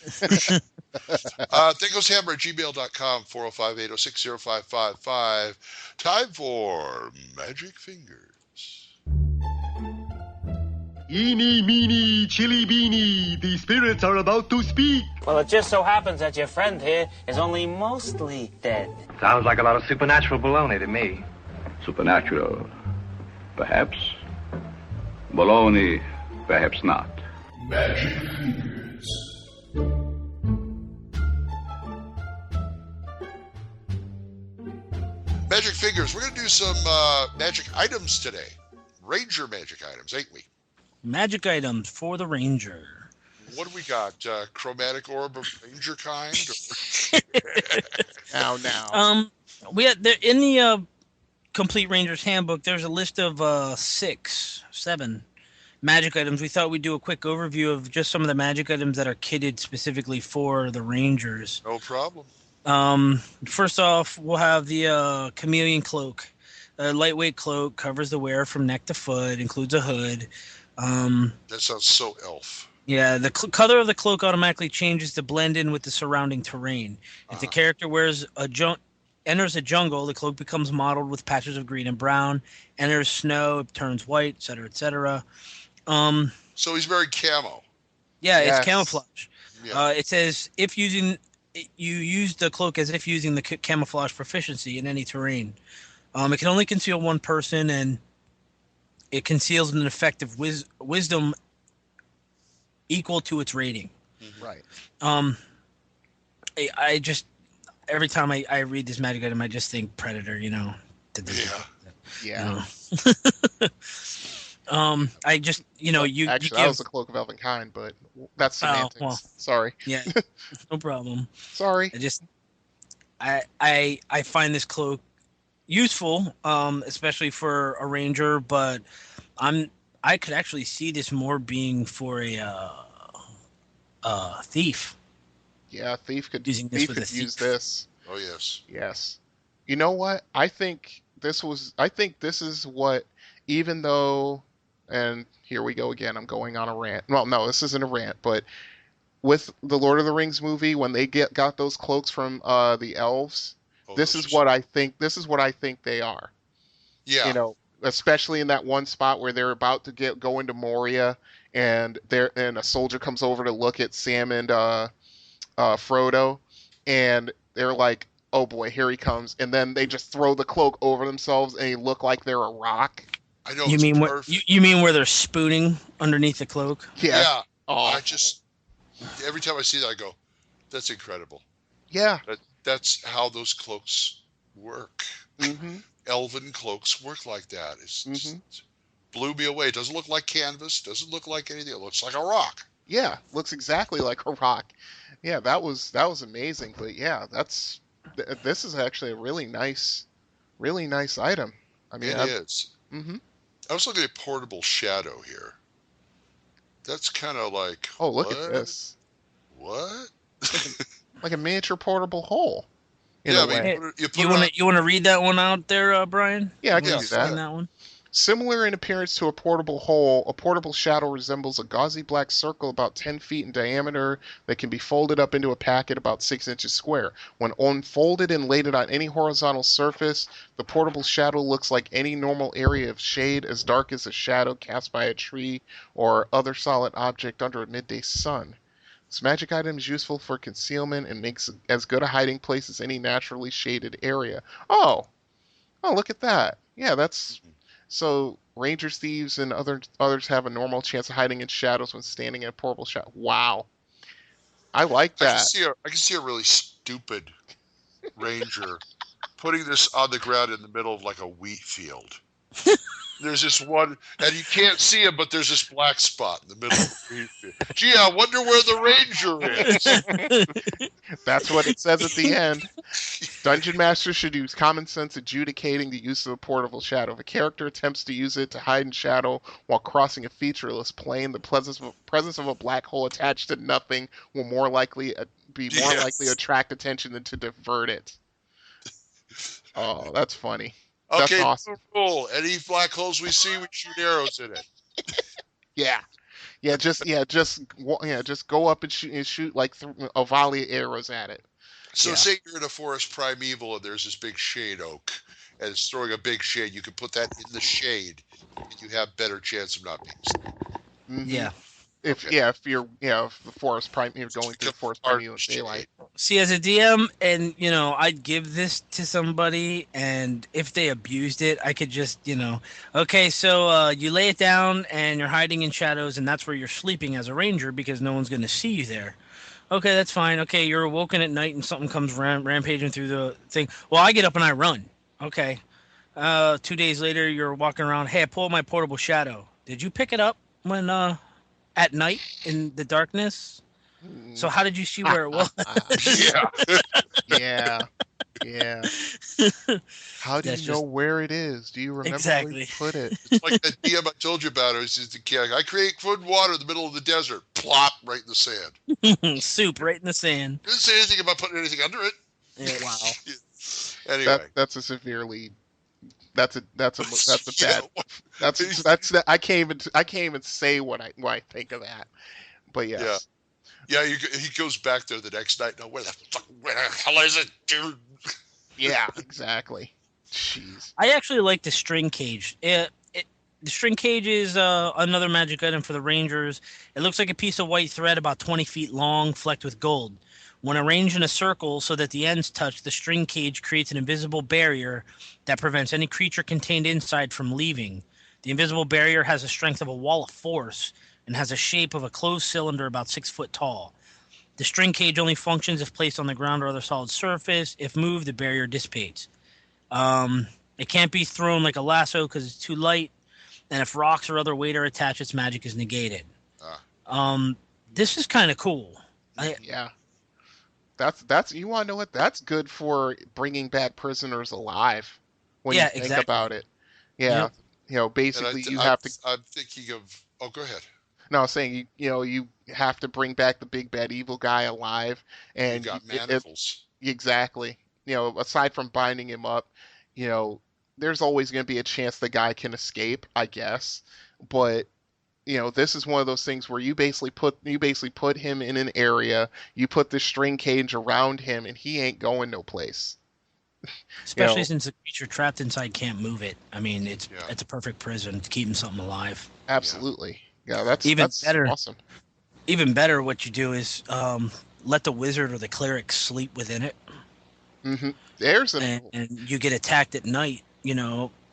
THACOshammer@gmail.com, 405-806-0555. Time for Magic Fingers. Eeny, meeny, chili beanie, the spirits are about to speak. Well, it just so happens that your friend here is only mostly dead. Sounds like a lot of supernatural baloney to me. Supernatural, perhaps. Baloney, perhaps not. Magic Fingers. Magic Fingers. We're going to do some magic items today. Ranger magic items, ain't we? Magic items for the Ranger. What do we got? Chromatic orb of Ranger kind? Now. We had there in the Complete Ranger's Handbook. There's a list of 7 magic items. We thought we'd do a quick overview of just some of the magic items that are kitted specifically for the Rangers. No problem. First off, we'll have the Chameleon Cloak. A lightweight cloak, covers the wearer from neck to foot, includes a hood. That sounds so elf. Yeah, the color of the cloak automatically changes to blend in with the surrounding terrain. If the character enters a jungle, the cloak becomes mottled with patches of green and brown. Enters snow, it turns white, etc., etc. So he's very camo. Yeah, Yes. it's camouflage. Yeah. It says if you use the cloak as if using the camouflage proficiency in any terrain. It can only conceal one person, and it conceals an effective wisdom equal to its rating. Right. I just every time I read this magic item, I just think Predator. Yeah. I just you Actually, you that was the Cloak of Elvenkind, but that's semantics. well. Sorry. Yeah, no problem. Sorry. I find this cloak useful, especially for a ranger, but I could actually see this more being for a thief. Yeah, thief could Using this with a use thief. this. Oh, yes. Yes. You know what? I think this is what, even though, and here we go again, I'm going on a rant. Well, no, this isn't a rant, but with the Lord of the Rings movie, when they got those cloaks from the elves, this is what I think they are. Yeah. Especially in that one spot where they're about to go into Moria, and a soldier comes over to look at Sam and Frodo, and they're like, "Oh boy, here he comes!" And then they just throw the cloak over themselves, and they look like they're a rock. I know. You mean you mean where they're spooning underneath the cloak? Yeah. Oh. I just every time I see that, I go, "That's incredible." Yeah. That's how those cloaks work. Mm-hmm. Elven cloaks work like that. It's Mm-hmm. blew me away. It doesn't look like canvas. Doesn't look like anything. It looks like a rock. Yeah, looks exactly like a rock. Yeah, that was amazing. But yeah, this is actually a really nice item. I mean, It is. Mm-hmm. I was looking at portable shadow here. That's kind of like. Oh, look what? at this. What? Like a miniature portable hole. Yeah, I mean, you want to read that one out there, Brian? Yeah, I can do Explain that. one. Similar in appearance to a portable hole, a portable shadow resembles a gauzy black circle about 10 feet in diameter that can be folded up into a packet about 6 inches square. When unfolded and laid on any horizontal surface, the portable shadow looks like any normal area of shade, as dark as a shadow cast by a tree or other solid object under a midday sun. This magic item is useful for concealment and makes as good a hiding place as any naturally shaded area. Oh, look at that. Yeah, that's... So rangers, thieves, and others have a normal chance of hiding in shadows when standing in a portable shadow. Wow, I like that. I can see a really stupid ranger putting this on the ground in the middle of like a wheat field. There's this one, and you can't see him, but there's this black spot in the middle of the wheat field. Gee, I wonder where the ranger is. That's what it says at the end. Dungeon Master should use common sense adjudicating the use of a portable shadow. If a character attempts to use it to hide in shadow while crossing a featureless plane, the presence of a black hole attached to nothing will be more likely to attract attention than to divert it. Oh, that's funny. That's Okay, awesome. rule. Any black holes we see, we shoot arrows in it. Just go up and shoot like a volley of arrows at it. So say you're in a forest primeval and there's this big shade oak, and it's throwing a big shade. You can put that in the shade, and you have better chance of not being seen. Mm-hmm. Yeah. If you're if the forest you're going through the forest primeval daylight. See, as a DM, and I'd give this to somebody, and if they abused it, I could just okay, so you lay it down and you're hiding in shadows, and that's where you're sleeping as a ranger because no one's going to see you there. Okay, that's fine. Okay, you're awoken at night and something comes rampaging through the thing. Well, I get up and I run. Okay. 2 days later, you're walking around. Hey, I pulled my portable shadow. Did you pick it up when at night in the darkness? So how did you see where it was? Yeah. How do you know where it is? Do you remember where you put it? It's like that DM I told you about. I create food and water in the middle of the desert. Plop, right in the sand. Soup right in the sand. Didn't say anything about putting anything under it. Yeah, wow. Anyway, that's a severely. That's a bad. That's I can't even say what I think of that. But yes. Yeah, he goes back there the next night. No, where the hell is it, dude? Yeah, exactly. Jeez. I actually like the string cage. The string cage is another magic item for the Rangers. It looks like a piece of white thread about 20 feet long, flecked with gold. When arranged in a circle so that the ends touch, the string cage creates an invisible barrier that prevents any creature contained inside from leaving. The invisible barrier has the strength of a wall of force and has a shape of a closed cylinder about 6 foot tall. The string cage only functions if placed on the ground or other solid surface. If moved, the barrier dissipates. It can't be thrown like a lasso because it's too light, and if rocks or other weight are attached, its magic is negated. This is kind of cool. That's you want to know what? That's good for bringing back prisoners alive. When you think about it, basically have to. I'm thinking of. Oh, go ahead. No, I was saying you have to bring back the big bad evil guy alive, and you got manacles. Exactly. Aside from binding him up, there's always going to be a chance the guy can escape, I guess. But this is one of those things where you basically put him in an area, you put the string cage around him, and he ain't going no place. Especially since the creature trapped inside can't move it. I mean, it's a perfect prison to keep something alive. Absolutely. Yeah, that's better. Awesome. Even better, what you do is let the wizard or the cleric sleep within it. Mm-hmm. And you get attacked at night,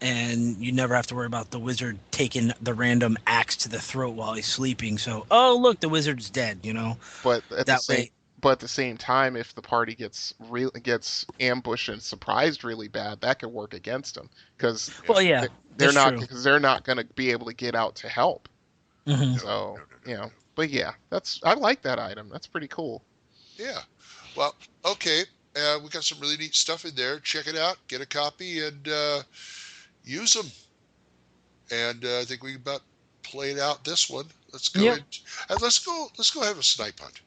and you never have to worry about the wizard taking the random axe to the throat while he's sleeping. So, oh look, the wizard's dead. But at the same time, if the party gets ambushed and surprised really bad, that could work against them because they're not going to be able to get out to help. Mm-hmm. So but I like that item. That's pretty cool. Yeah. Well, okay. We got some really neat stuff in there. Check it out. Get a copy and use them. And I think we about played out this one. Let's go. Yep. Let's go have a snipe hunt.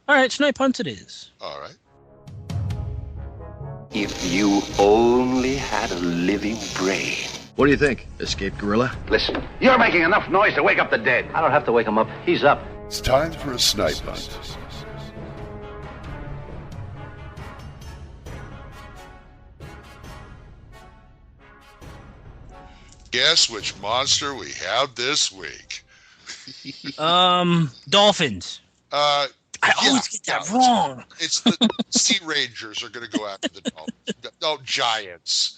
All right, snipe hunt it is. All right. If you only had a living brain. What do you think? Escaped gorilla? Listen, you're making enough noise to wake up the dead. I don't have to wake him up. He's up. It's time for a snipe hunt. Guess which monster we have this week? Dolphins. I always get that wrong. It's the Sea Rangers are going to go after the Dolphins. No, Giants.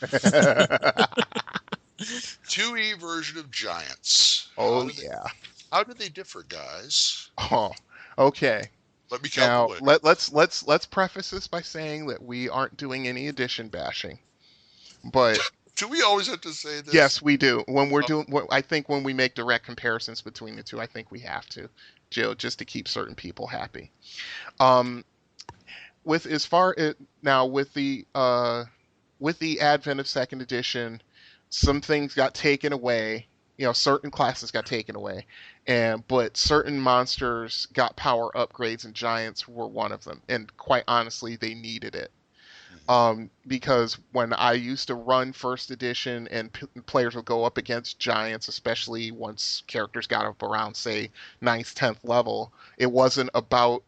2E version of Giants. How do they differ, guys? Oh, okay. Let me count. Now, let's preface this by saying that we aren't doing any edition bashing. But do we always have to say this? yes, we do. When we're doing, I think when we make direct comparisons between the two, I think we have to, Jill, just to keep certain people happy. With as far now with the advent of second edition, some things got taken away. Certain classes got taken away, but certain monsters got power upgrades, and giants were one of them. And quite honestly, they needed it. Because when I used to run first edition and players would go up against giants, especially once characters got up around, say, 9th, 10th level, it wasn't about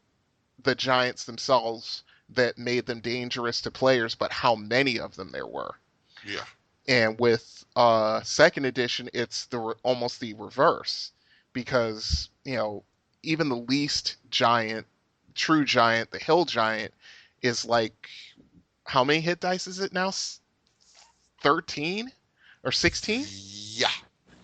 the giants themselves that made them dangerous to players, but how many of them there were. Yeah. And with second edition, it's almost the reverse, because even the least giant, true giant, the hill giant, is like, how many hit dice is it now? 13 or 16? Yeah.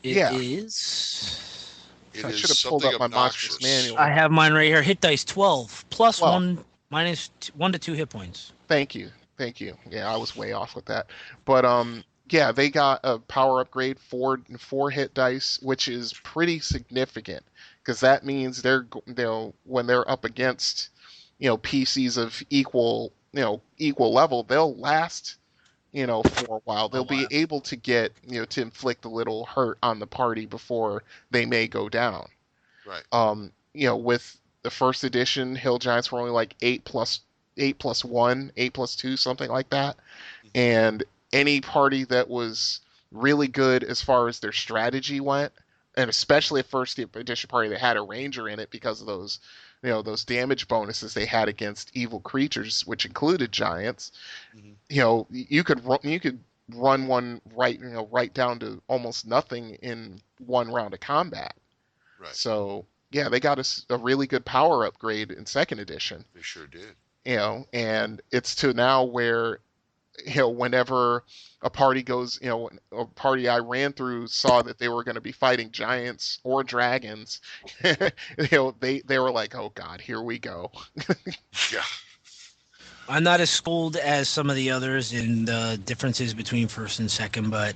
It is. I should have pulled up my monstrous manual. I have mine right here. Hit dice 12 plus 1 minus 1 to 2 hit points. Thank you. Yeah, I was way off with that. But yeah, they got a power upgrade, 4 hit dice, which is pretty significant, because that means when they're up against PCs of equal level, they'll last for a while. They'll be able to get to inflict a little hurt on the party before they may go down. Right. With the first edition, hill giants were only like 8 plus 1, 8 plus 2, something like that. And any party that was really good as far as their strategy went, and especially a first edition party that had a ranger in it because of those damage bonuses they had against evil creatures, which included giants. You could run one right down to almost nothing in one round of combat. Right. So yeah, they got a really good power upgrade in second edition. They sure did. And it's to now where whenever a party goes, a party I ran through saw that they were going to be fighting giants or dragons, they were like, oh God, here we go. Yeah. I'm not as schooled as some of the others in the differences between first and second, but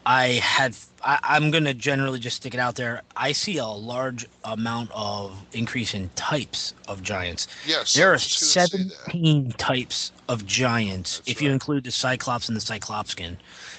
I'm going to generally just stick it out there. I see a large amount of increase in types of giants. Yes. There are 17 types of giants. That's if you include the Cyclops and the Cyclopskin.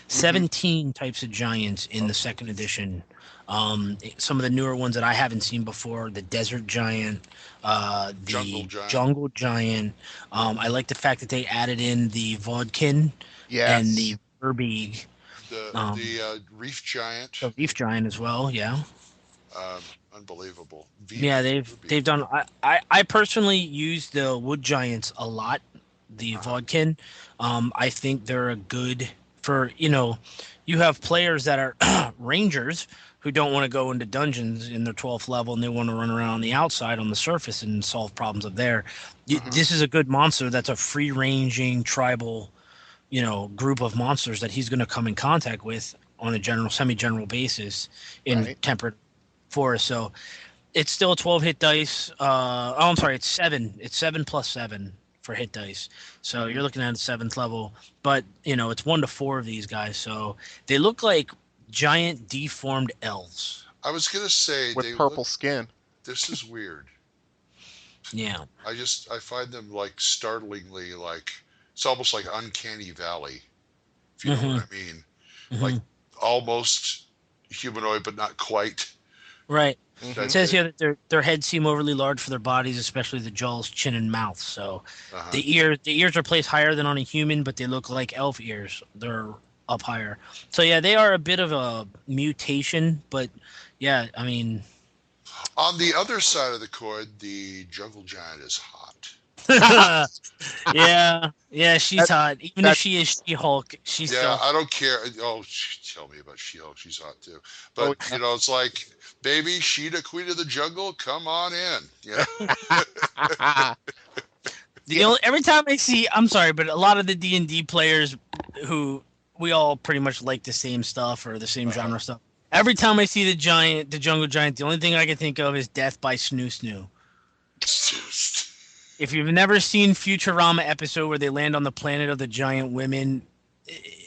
17 types of giants in the second edition. Some of the newer ones that I haven't seen before, the Desert Giant, the Jungle Giant. I like the fact that they added in the Vodkin and the Verbeeg. The Reef Giant. The Reef Giant as well, yeah. Unbelievable. Yeah, they've done. I personally use the Wood Giants a lot. The Vodkin. I think they're a good for you have players that are rangers who don't want to go into dungeons in their 12th level and they want to run around on the outside on the surface and solve problems up there. This is a good monster that's a free ranging tribal group of monsters that he's going to come in contact with on a semi-general basis in temperate forest. So it's still 12 hit dice. I'm sorry, it's 7. It's 7 plus 7 for hit dice. So you're looking at a 7th level, but it's 1 to 4 of these guys. So they look like giant deformed elves. I was going to say with purple skin. This is weird. Yeah. I find them like startlingly it's almost like Uncanny Valley, if you know what I mean. Like almost humanoid, but not quite. Right. It says here that their heads seem overly large for their bodies, especially the jaws, chin, and mouth. So the ears are placed higher than on a human, but they look like elf ears. They're up higher. So yeah, they are a bit of a mutation, but yeah, I mean. On the other side of the coin, the Jungle Giant is hot. yeah, she's hot. Even if she is She-Hulk, she's still... I don't care. Oh, tell me about She-Hulk. She's hot too. But it's like, baby, Sheeta, Queen of the Jungle, come on in. Every time I see, I'm sorry, but a lot of the D&D players who we all pretty much like the same stuff or the same genre stuff. Every time I see the Jungle Giant, the only thing I can think of is Death by Snoo Snoo. If you've never seen Futurama episode where they land on the planet of the giant women,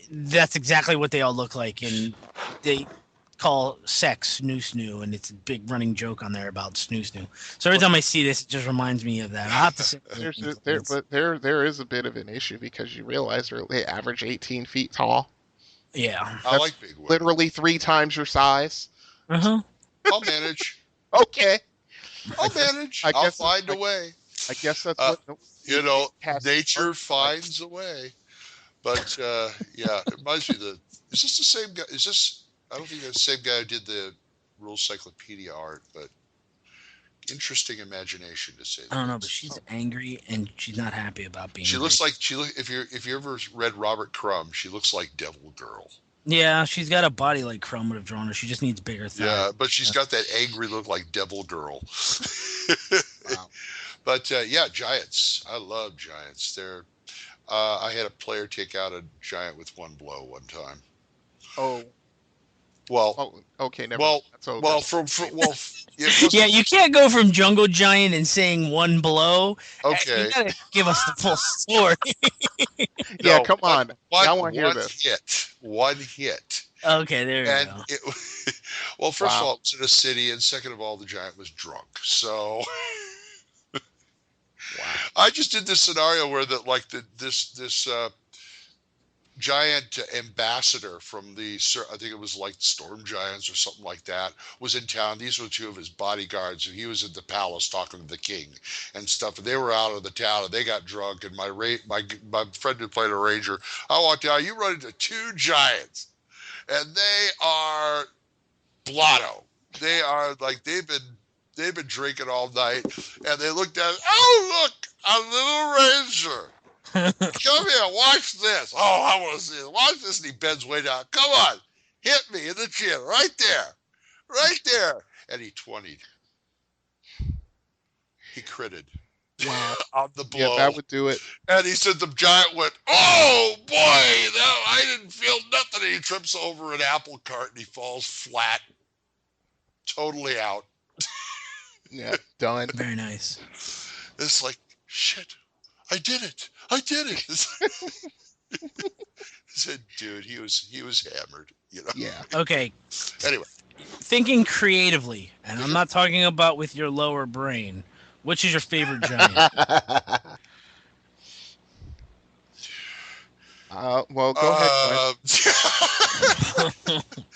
That's exactly what they all look like, and they call sex snoo snoo, and it's a big running joke on there about snoo snoo. So every time I see this, it just reminds me of that. I'll have to say, there is a bit of an issue because you realize they average 18 feet tall. Yeah, I like big women. Literally 3 times your size. Uh-huh. I'll manage. Okay. I'll manage. I'll find a way. I guess that's what nature finds a way. But yeah, it reminds me is this the same guy? I don't think that's the same guy who did the Rules Cyclopedia art, but interesting imagination to say. I don't know, but she's angry and she's not happy about being. She looks like if you ever read Robert Crumb, she looks like Devil Girl. Yeah, she's got a body like Crumb would have drawn her. She just needs bigger thighs. Yeah, but she's got that angry look like Devil Girl. Wow. But yeah, giants. I love giants. I had a player take out a giant with one blow one time. Oh. Well. Oh, okay. Never. Well. Well. Yeah, you can't go from Jungle Giant and saying one blow. Okay. You gotta give us the full story. Yeah, come on. I want to hear this. One hit. Okay, there you go. Well, first of all, it was in a city, and second of all, the giant was drunk. So. I just did this scenario where this giant ambassador from I think it was like Storm Giants or something like that, was in town. These were 2 of his bodyguards, and he was at the palace talking to the king and stuff. And they were out of the town, and they got drunk. And my friend who played a ranger, I walked out. You run into 2 giants, and they are blotto. They are like they've been drinking all night, and they looked at it. Oh, look, a little ranger. Come here, watch this. Oh, I want to see it. Watch this. And he bends way down. Come on, hit me in the chin, right there. And he 20'd. He critted. Wow. On the blow. Yeah, that would do it. And he said the giant went, oh boy, I didn't feel nothing. And he trips over an apple cart and he falls flat, totally out. Yeah, done. Very nice. It's like, shit, I did it. I said, dude, he was hammered, you know. Yeah. Okay. Anyway. Thinking creatively, and I'm not talking about with your lower brain. Which is your favorite giant? Well, go ahead.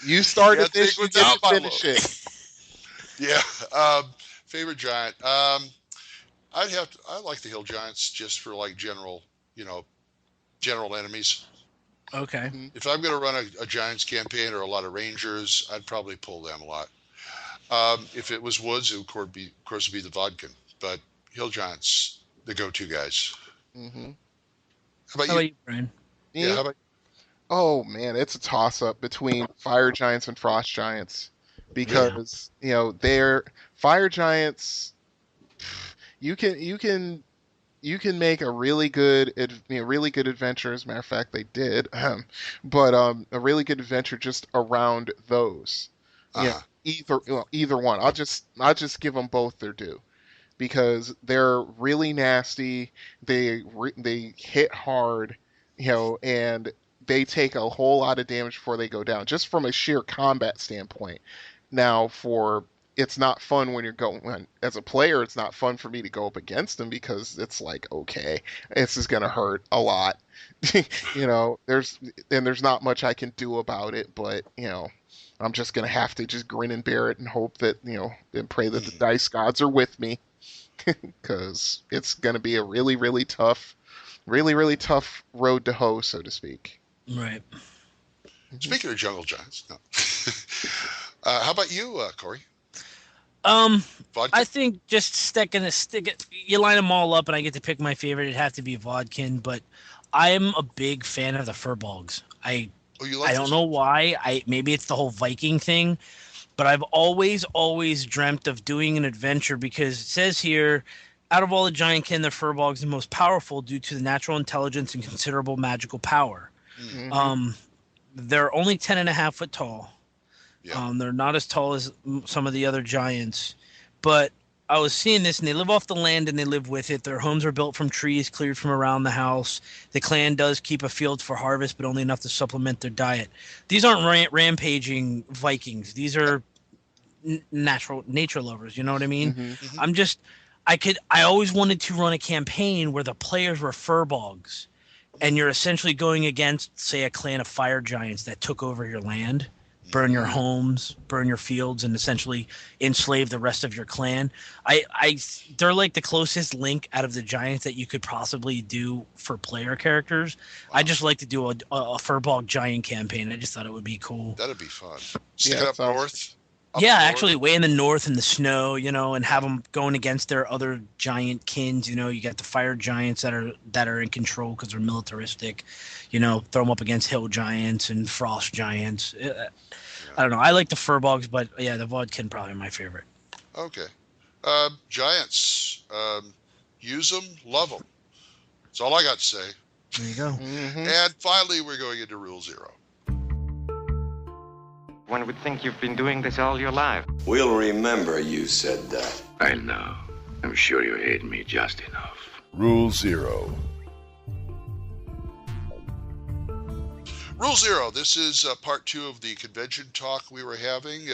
You started this, you didn't finish it. Yeah. Favorite giant. I like the hill giants just for like general enemies. Okay. If I'm going to run a Giants campaign or a lot of Rangers, I'd probably pull them a lot. If it was Woods, it would of course be the Vodkin. But Hill Giants, the go-to guys. Mm-hmm. How about you, Brian? Yeah, how about you? Oh, man, it's a toss-up between Fire Giants and Frost Giants. Because, they're Fire Giants, you can make a really good adventure. As a matter of fact, they did, but a really good adventure just around those. Yeah, either one. I'll just give them both their due, because they're really nasty. They hit hard, and they take a whole lot of damage before they go down, just from a sheer combat standpoint. Now, it's not fun when you're going as a player. It's not fun for me to go up against them because it's like, okay, this is gonna hurt a lot. There's not much I can do about it, but I'm just gonna have to just grin and bear it and hope that and pray that the dice gods are with me, because it's gonna be a really, really tough road to hoe, so to speak. Right. Speaking of jungle giants, no. How about you, Corey? Vodkin? I think just you line them all up and I get to pick my favorite. It'd have to be Vodkin, but I am a big fan of the Furbolgs. I don't know why. Maybe it's the whole Viking thing, but I've always dreamt of doing an adventure, because it says here, out of all the giant kin, the Furbolg is the most powerful due to the natural intelligence and considerable magical power. Mm-hmm. They're only 10.5 foot tall. Yeah. They're not as tall as some of the other giants, but I was seeing this, and they live off the land and they live with it. Their homes are built from trees cleared from around the house. The clan does keep a field for harvest, but only enough to supplement their diet. These aren't rampaging Vikings. These are nature lovers. You know what I mean? I always wanted to run a campaign where the players were furbolgs, and you're essentially going against, say, a clan of fire giants that took over your land, burn your homes, burn your fields, and essentially enslave the rest of your clan. They're like the closest link out of the giants that you could possibly do for player characters. Wow. I just like to do a furbolg giant campaign. I just thought it would be cool. That'd be fun. Stick up north. Actually, way in the north in the snow, and have them going against their other giant kins. You got the fire giants that are in control because they're militaristic. Throw them up against hill giants and frost giants. I don't know. I like the furbolgs, but yeah, the Vodkin probably my favorite. Okay, giants. Use them, love them. That's all I got to say. There you go. And finally, we're going into Rule 0. One would think you've been doing this all your life. We'll remember you said that. I know. I'm sure you hate me just enough. Rule 0. Rule 0. This is part 2 of the convention talk we were having.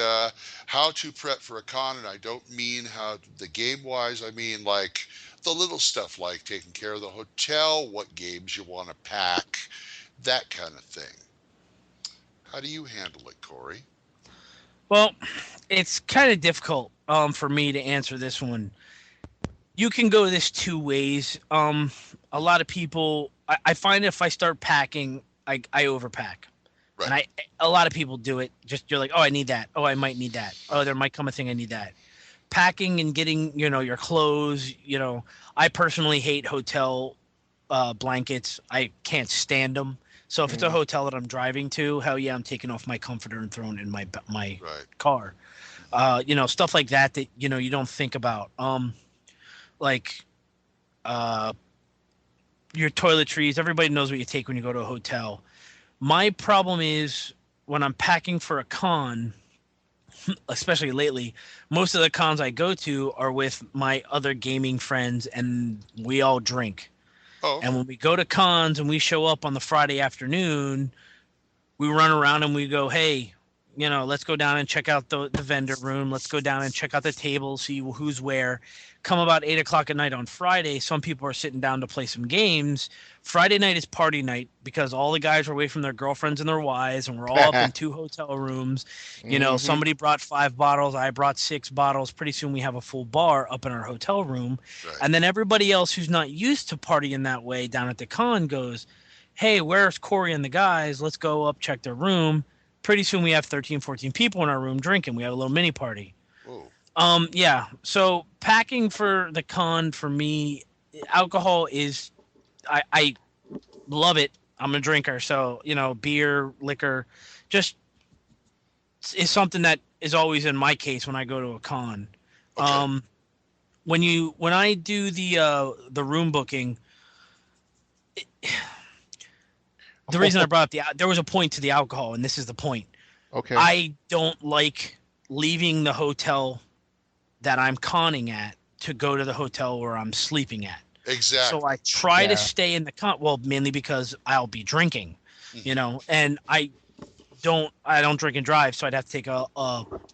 How to prep for a con, and I don't mean how the game-wise. I mean like the little stuff like taking care of the hotel, what games you want to pack, that kind of thing. How do you handle it, Corey? Well, it's kind of difficult for me to answer this one. You can go this 2 ways. A lot of people, I find if I start packing, I overpack. Right. And a lot of people do it. Just you're like, oh, I need that. Oh, I might need that. Oh, there might come a thing I need that. Packing and getting, your clothes. I personally hate hotel blankets. I can't stand them. So if it's a hotel that I'm driving to, hell yeah, I'm taking off my comforter and throwing it in my car. Stuff like that you don't think about. Your toiletries. Everybody knows what you take when you go to a hotel. My problem is when I'm packing for a con, especially lately, most of the cons I go to are with my other gaming friends, and we all drink. Oh. And when we go to cons and we show up on the Friday afternoon, we run around and we go, hey, let's go down and check out the vendor room. Let's go down and check out the tables, see who's where. Come about 8 o'clock at night on Friday, some people are sitting down to play some games. Friday night is party night because all the guys are away from their girlfriends and their wives, and we're all up in 2 hotel rooms. Somebody brought 5 bottles. I brought 6 bottles. Pretty soon we have a full bar up in our hotel room. Right. And then everybody else who's not used to partying that way down at the con goes, hey, where's Corey and the guys? Let's go up, check their room. Pretty soon we have 13, 14 people in our room drinking. We have a little mini party. Yeah. So packing for the con for me, alcohol is, I love it. I'm a drinker. So, beer, liquor, just is something that is always in my case when I go to a con. Okay. When I do the room booking, the reason I brought up there was a point to the alcohol, and this is the point. Okay. I don't like leaving the hotel that I'm conning at to go to the hotel where I'm sleeping at. Exactly. So I try to stay in the con. Well, mainly because I'll be drinking, and I don't drink and drive, so I'd have to take a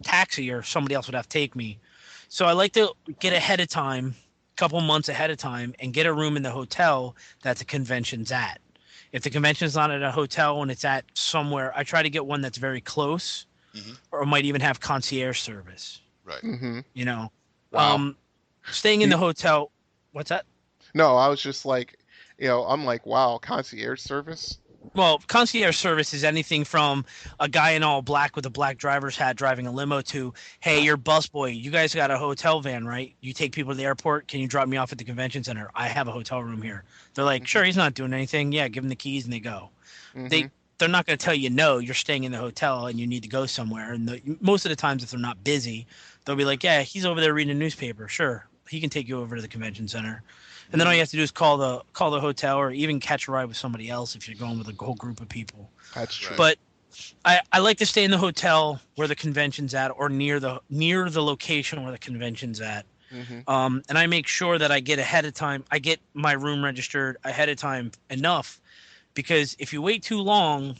taxi or somebody else would have to take me. So I like to get ahead of time, a couple months ahead of time, and get a room in the hotel that the convention's at. If the convention's not at a hotel and it's at somewhere, I try to get one that's very close, or might even have concierge service. Right. Wow. Staying in the hotel. What's that? No, I was just like, I'm like, wow, concierge service. Well, concierge service is anything from a guy in all black with a black driver's hat driving a limo to, hey, you're busboy. You guys got a hotel van, right? You take people to the airport. Can you drop me off at the convention center? I have a hotel room here. They're like, sure, he's not doing anything. Yeah, give him the keys and they go. They're not going to tell you no. You're staying in the hotel and you need to go somewhere. And most of the times, if they're not busy, they'll be like, yeah, he's over there reading a newspaper. Sure, he can take you over to the convention center. And then all you have to do is call the hotel, or even catch a ride with somebody else if you're going with a whole group of people. That's true. But I like to stay in the hotel where the convention's at, or near the location where the convention's at. And I make sure that I get ahead of time. I get my room registered ahead of time enough, because if you wait too long,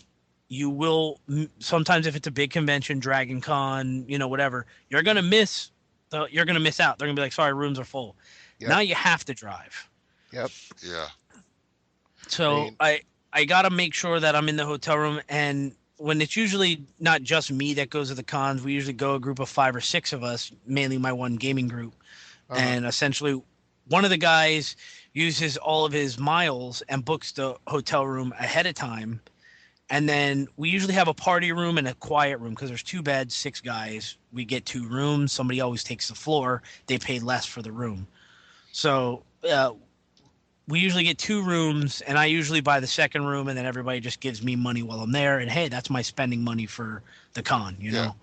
you will sometimes, if it's a big convention, Dragon Con, whatever, you're gonna miss. You're gonna miss out. They're gonna be like, "Sorry, rooms are full." Yep. Now you have to drive. Yep. Yeah. So I gotta make sure that I'm in the hotel room, and when it's usually not just me that goes to the cons, we usually go a group of 5 or 6 of us, mainly my one gaming group, and essentially one of the guys uses all of his miles and books the hotel room ahead of time, and then we usually have a party room and a quiet room because there's 2 beds, 6 guys. We get 2 rooms. Somebody always takes the floor. They pay less for the room, so. We usually get 2 rooms, and I usually buy the second room, and then everybody just gives me money while I'm there. And hey, that's my spending money for the con, know.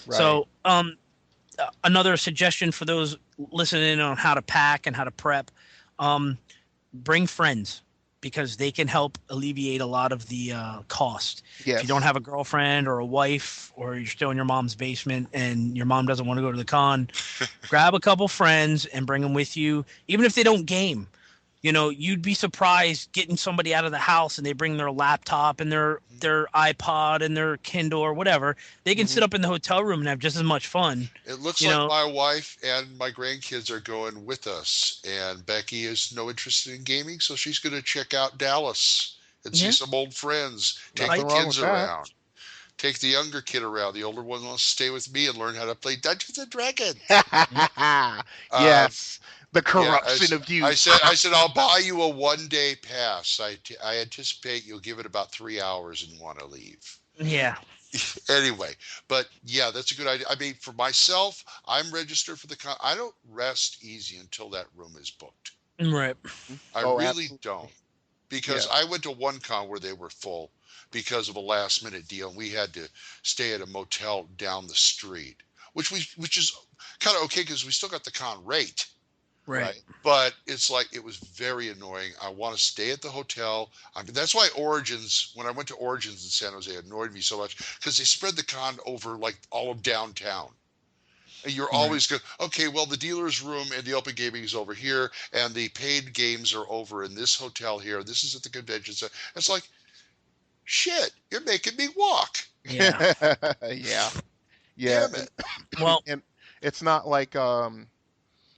Right. So, another suggestion for those listening on how to pack and how to prep: bring friends, because they can help alleviate a lot of the cost. Yes. If you don't have a girlfriend or a wife, or you're still in your mom's basement and your mom doesn't want to go to the con, grab a couple friends and bring them with you, even if they don't game. You'd be surprised getting somebody out of the house and they bring their laptop and their iPod and their Kindle or whatever. They can sit up in the hotel room and have just as much fun. It looks like my wife and my grandkids are going with us, and Becky is no interest in gaming, so she's going to check out Dallas and see some old friends. Take the kids around. Take the younger kid around. The older one wants to stay with me and learn how to play Dungeons and Dragons. Yes. The corruption of youth. I said, I'll buy you a 1-day pass. I anticipate you'll give it about 3 hours and want to leave. Yeah. Anyway, but yeah, that's a good idea. I mean, for myself, I'm registered for the con. I don't rest easy until that room is booked. Right. I really don't. Because I went to one con where they were full because of a last minute deal, and we had to stay at a motel down the street, which is kind of okay because we still got the con rate. Right. But it's like, it was very annoying. I want to stay at the hotel. I mean, that's why Origins, when I went to Origins in San Jose, it annoyed me so much because they spread the con over like all of downtown. And you're always going, okay, well, the dealer's room and the open gaming is over here, and the paid games are over in this hotel here. This is at the convention center. It's like, shit, you're making me walk. Yeah. Yeah. Damn it. Well, and it's not like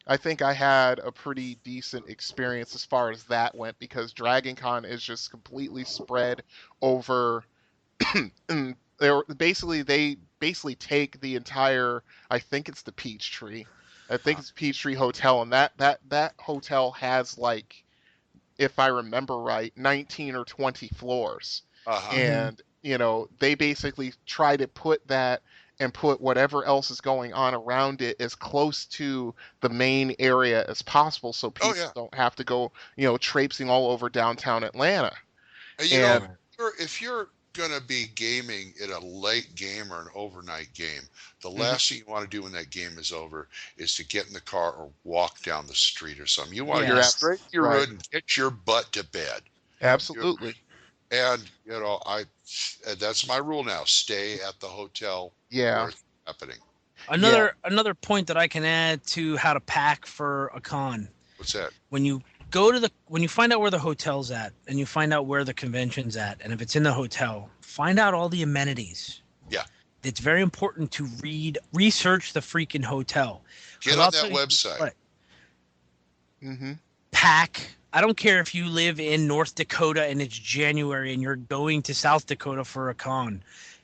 I think I had a pretty decent experience as far as that went, because Dragon Con is just completely spread over. They basically take the entire, I think it's the Peachtree. I think it's Peachtree Hotel, and that hotel has, like, if I remember right, 19 or 20 floors. And they basically try to put that and put whatever else is going on around it as close to the main area as possible, so people don't have to go, traipsing all over downtown Atlanta. If you're going to be gaming at a late game or an overnight game, the last thing you want to do when that game is over is to get in the car or walk down the street or something. You want to get straight to your room and get your butt to bed. Absolutely. And that's my rule now. Stay at the hotel. Where it's happening. Another point that I can add to how to pack for a con. What's that? When you find out where the hotel's at, and you find out where the convention's at, and if it's in the hotel, find out all the amenities. Yeah. It's very important to research the freaking hotel. Get on that website. Pack. I don't care if you live in North Dakota and it's January and you're going to South Dakota for a con.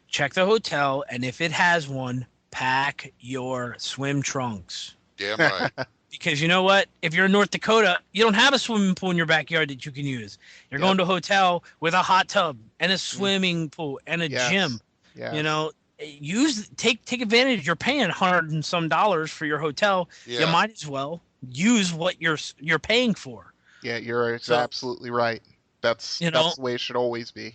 Check the hotel, and if it has one, pack your swim trunks. Damn right. Because you know what? If you're in North Dakota, you don't have a swimming pool in your backyard that you can use. You're going to a hotel with a hot tub and a swimming pool and a gym. Yes. Take advantage. You're paying $100 and some for your hotel. You might as well use what you're paying for. Yeah, you're absolutely right. That's the way it should always be.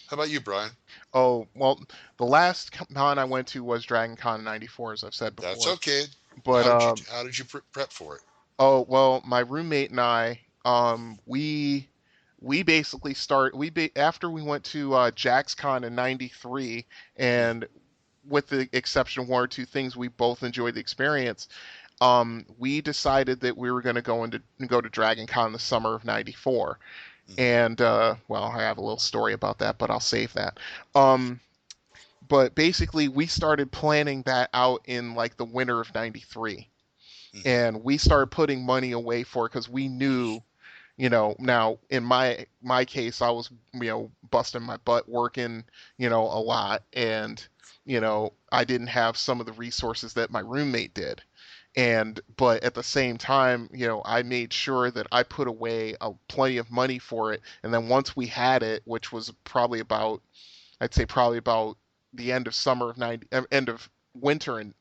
How about you, Brian? Oh, well, the last con I went to was Dragon Con 94, as I've said before. That's okay. But how did you prep for it? Oh, well, my roommate and I, we basically after we went to Jack's Con in 93, and with the exception of one or two things, we both enjoyed the experience. we decided that we were going to go to Dragon Con the summer of '94, and well, I have a little story about that, but I'll save that. But basically, we started planning that out in like the winter of '93, and we started putting money away for it because we knew, now in my case, I was busting my butt working a lot, and I didn't have some of the resources that my roommate did. But at the same time, I made sure that I put away plenty of money for it. And then once we had it, which was I'd say probably about the end of end of winter in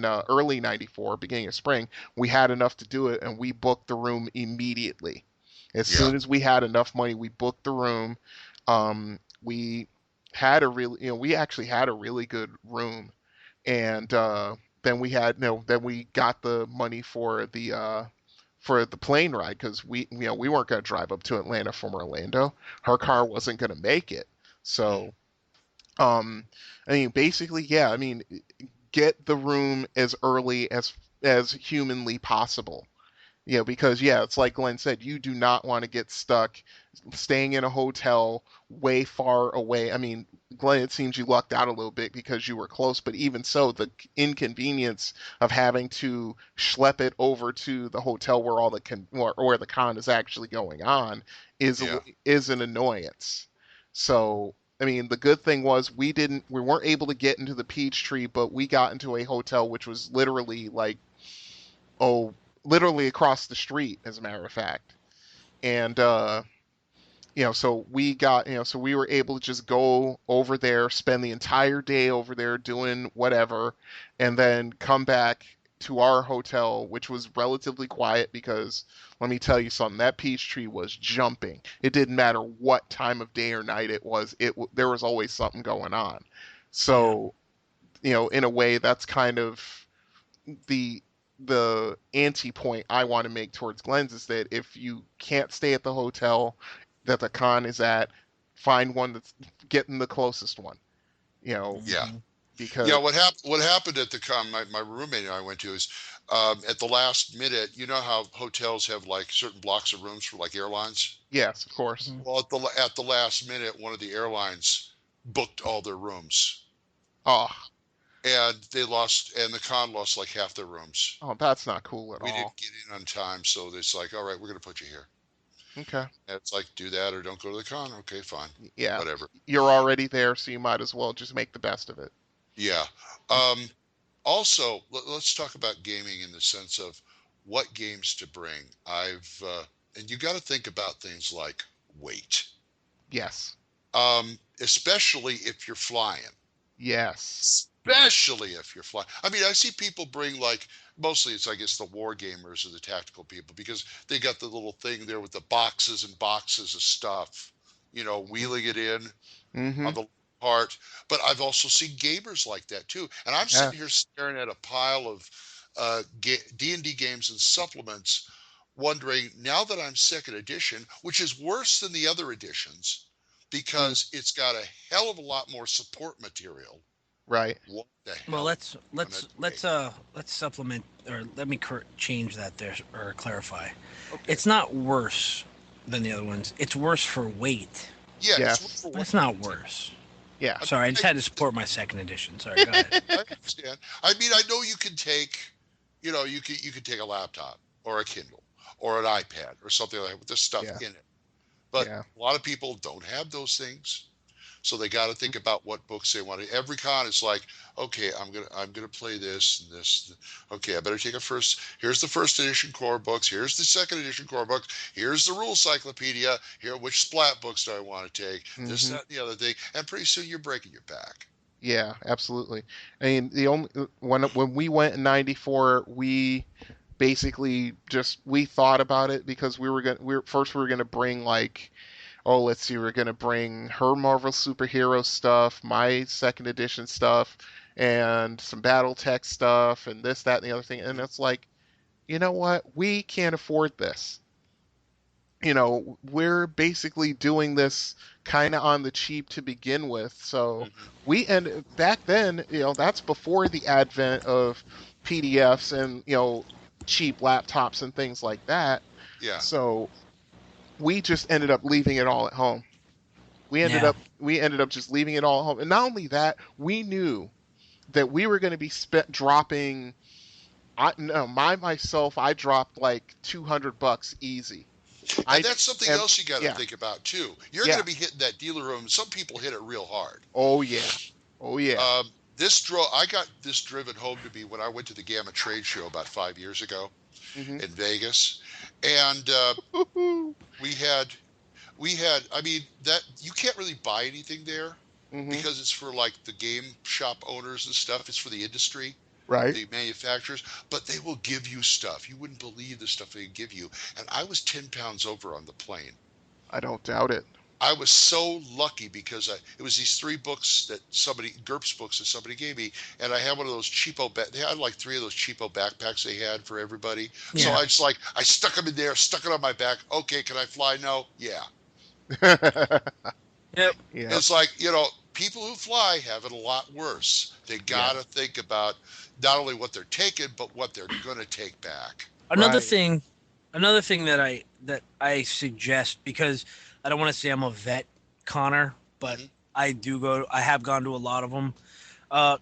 early '94, beginning of spring, we had enough to do it, and we booked the room immediately. As soon as we had enough money, we booked the room. We had we actually had a really good room, and then we got the money for the plane ride because we weren't going to drive up to Atlanta from Orlando. Her car wasn't going to make it. So, I mean, basically, yeah. I mean, get the room as early as humanly possible. Because it's like Glenn said, you do not want to get stuck staying in a hotel way far away. I mean, Glenn, it seems you lucked out a little bit because you were close, but even so, the inconvenience of having to schlep it over to the hotel where where the con is actually going on is an annoyance. So, I mean, the good thing was we weren't able to get into the Peachtree, but we got into a hotel which was literally literally across the street, as a matter of fact. And so we were able to just go over there, spend the entire day over there doing whatever, and then come back to our hotel, which was relatively quiet because let me tell you something, that Peachtree was jumping. It didn't matter what time of day or night it was. There was always something going on. So, in a way, that's kind of the anti-point I want to make towards Glenn's is that if you can't stay at the hotel that the con is at, find one that's getting the closest one. Because what happened at the con my roommate and I went to is at the last minute, you know how hotels have like certain blocks of rooms for like airlines? Yes, of course. Well, at the last minute, one of the airlines booked all their rooms. Oh. And the con lost like half their rooms. Oh, that's not cool at all. We didn't get in on time, so it's like, all right, we're going to put you here. Okay. And it's like, do that or don't go to the con. Okay, fine. Yeah. Whatever. You're already there, so you might as well just make the best of it. Yeah. Also, let's talk about gaming in the sense of what games to bring. And you got to think about things like weight. Yes. Especially if you're flying. Yes. Especially if you're flying. I mean, I see people bring mostly it's, I guess, the war gamers or the tactical people because they got the little thing there with the boxes and boxes of stuff, wheeling it in on the part. But I've also seen gamers like that too. And I'm sitting here staring at a pile of D&D games and supplements, wondering, now that I'm second edition, which is worse than the other editions because it's got a hell of a lot more support material. Right. What the hell? Well, let's supplement, or let me change that there or clarify. Okay. It's not worse than the other ones. It's worse for weight. Yeah. Yes. It's not worse. Yeah. Sorry, I just had to support my second edition. Sorry, go ahead. I understand. I mean, I know you can take, you could take a laptop or a Kindle or an iPad or something like that with this stuff in it. But a lot of people don't have those things. So they got to think about what books they want. Every con is like, okay, I'm gonna play this and this. Okay, I better take here's the first edition core books. Here's the second edition core books. Here's the rule cyclopedia. Here, which splat books do I want to take? This, that, and the other thing. And pretty soon you're breaking your back. Yeah, absolutely. I mean, when we went in '94, we basically we thought about it because we were gonna bring let's see, we're going to bring her Marvel superhero stuff, my second edition stuff, and some Battletech stuff, and this, that, and the other thing. And it's like, you know what? We can't afford this. We're basically doing this kind of on the cheap to begin with. So back then, that's before the advent of PDFs and, cheap laptops and things like that. Yeah. So we just ended up leaving it all at home. We ended up just leaving it all at home. And not only that, we knew that we were going to be dropping. I dropped like $200 easy. And that's something else you got to think about too. You're going to be hitting that dealer room. Some people hit it real hard. Oh yeah. I got this driven home to me when I went to the Gamma Trade Show about 5 years ago in Vegas, and we had. I mean, that you can't really buy anything there because it's for like the game shop owners and stuff. It's for the industry. Right. The manufacturers, but they will give you stuff. You wouldn't believe the stuff they give you. And I was 10 pounds over on the plane. I don't doubt it. I was so lucky because it was these 3 books that GURPS books that somebody gave me, and I had one of those cheapo, they had like 3 of those cheapo backpacks they had for everybody. Yeah. So I just I stuck them in there, stuck it on my back. Okay, can I fly? No. Yeah. Yep. It's like, people who fly have it a lot worse. They got to think about not only what they're taking, but what they're going to take back. Another thing that I suggest, because I don't want to say I'm a vet, Connor, but I have gone to a lot of them.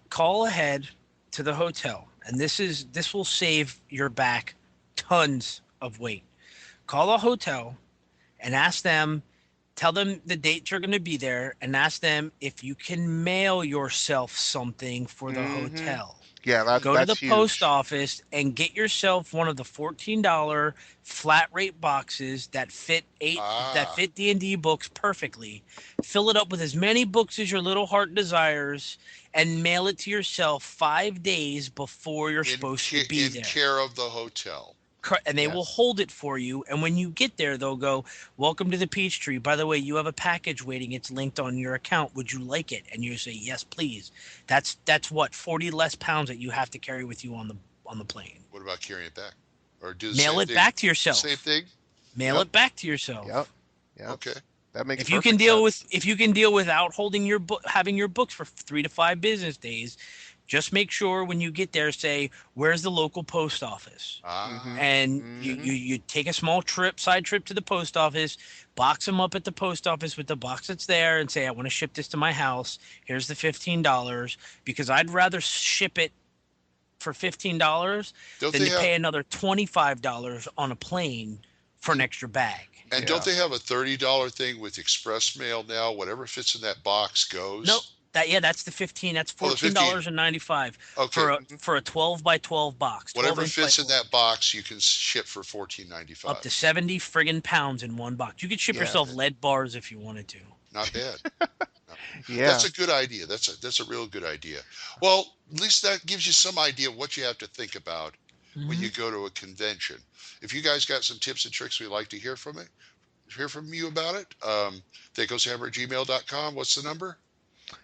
Call ahead to the hotel, and this will save your back tons of weight. Call a hotel and ask them. Tell them the date you're going to be there, and ask them if you can mail yourself something for the hotel. Yeah, that's Go to the huge. post office and get yourself one of the $14 flat rate boxes that fit D&D books perfectly. Fill it up with as many books as your little heart desires, and mail it to yourself 5 days before you're supposed to be there. In care of the hotel. And they will hold it for you. And when you get there, they'll go, "Welcome to the Peachtree. By the way, you have a package waiting. It's linked on your account. Would you like it?" And you say, "Yes, please." That's what 40 less pounds that you have to carry with you on the plane. What about carrying it back, or do the mail same it thing? back to yourself? Same thing. Mail it back to yourself. Yep. Okay. That makes. If you can deal without holding your having your books for 3 to 5 business days. Just make sure when you get there, say, "Where's the local post office?" And you take a small side trip to the post office, box them up at the post office with the box that's there, and say, "I want to ship this to my house. Here's the $15, because I'd rather ship it for $15 than to pay another $25 on a plane for an extra bag." And don't they have a $30 thing with express mail now? Whatever fits in that box goes. Nope. That's the 15. That's $14.95 for a 12 by 12 box. Whatever fits in that box, you can ship for $14.95. Up to 70 friggin' pounds in one box. You could ship yourself lead bars if you wanted to. Not bad. Yeah, that's a good idea. That's a real good idea. Well, at least that gives you some idea of what you have to think about when you go to a convention. If you guys got some tips and tricks, we'd like to hear from you about it. THACOshammer@gmail.com. What's the number?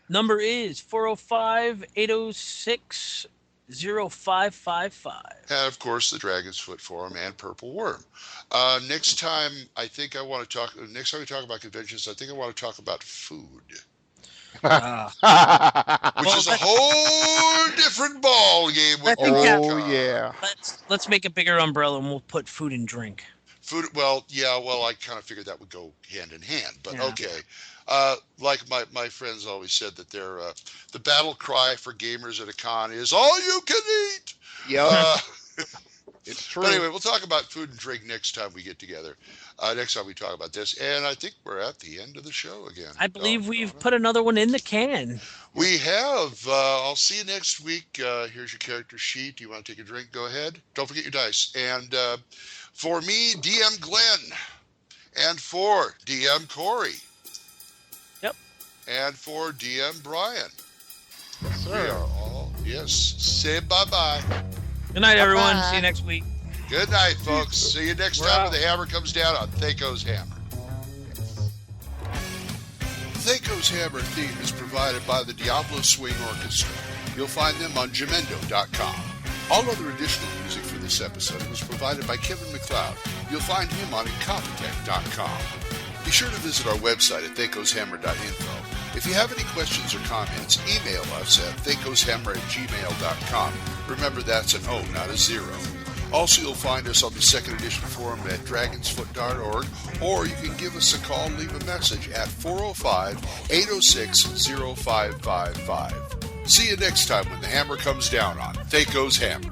Number is 405-806-0555. And of course, the Dragon's Foot Forum and Purple Worm. Next time we talk about conventions, I think I want to talk about food. Which is a whole different ball game. Let's make a bigger umbrella and we'll put food and drink. Food, I kind of figured that would go hand in hand, but okay. Like my friends always said that the battle cry for gamers at a con is all you can eat. Yeah, it's true. But anyway, we'll talk about food and drink next time we get together. Next time we talk about this, and I think we're at the end of the show again. I believe we've put another one in the can. We have. I'll see you next week. Here's your character sheet. Do you want to take a drink? Go ahead. Don't forget your dice. And for me, DM Glenn, and for DM Corey. And for DM Brian. Yes, sir. We are all, say bye-bye. Good night, everyone. See you next week. Good night, folks. See you next time when the hammer comes down on THACO's Hammer. THACO's Hammer theme is provided by the Diablo Swing Orchestra. You'll find them on Jamendo.com. All other additional music for this episode was provided by Kevin MacLeod. You'll find him on Incompetech.com. Be sure to visit our website at THACOshammer.info. If you have any questions or comments, email us at THACOshammer@gmail.com. Remember, that's an O, not a 0. Also, you'll find us on the 2nd Edition forum at dragonsfoot.org, or you can give us a call and leave a message at 405-806-0555. See you next time when the hammer comes down on THACO's Hammer.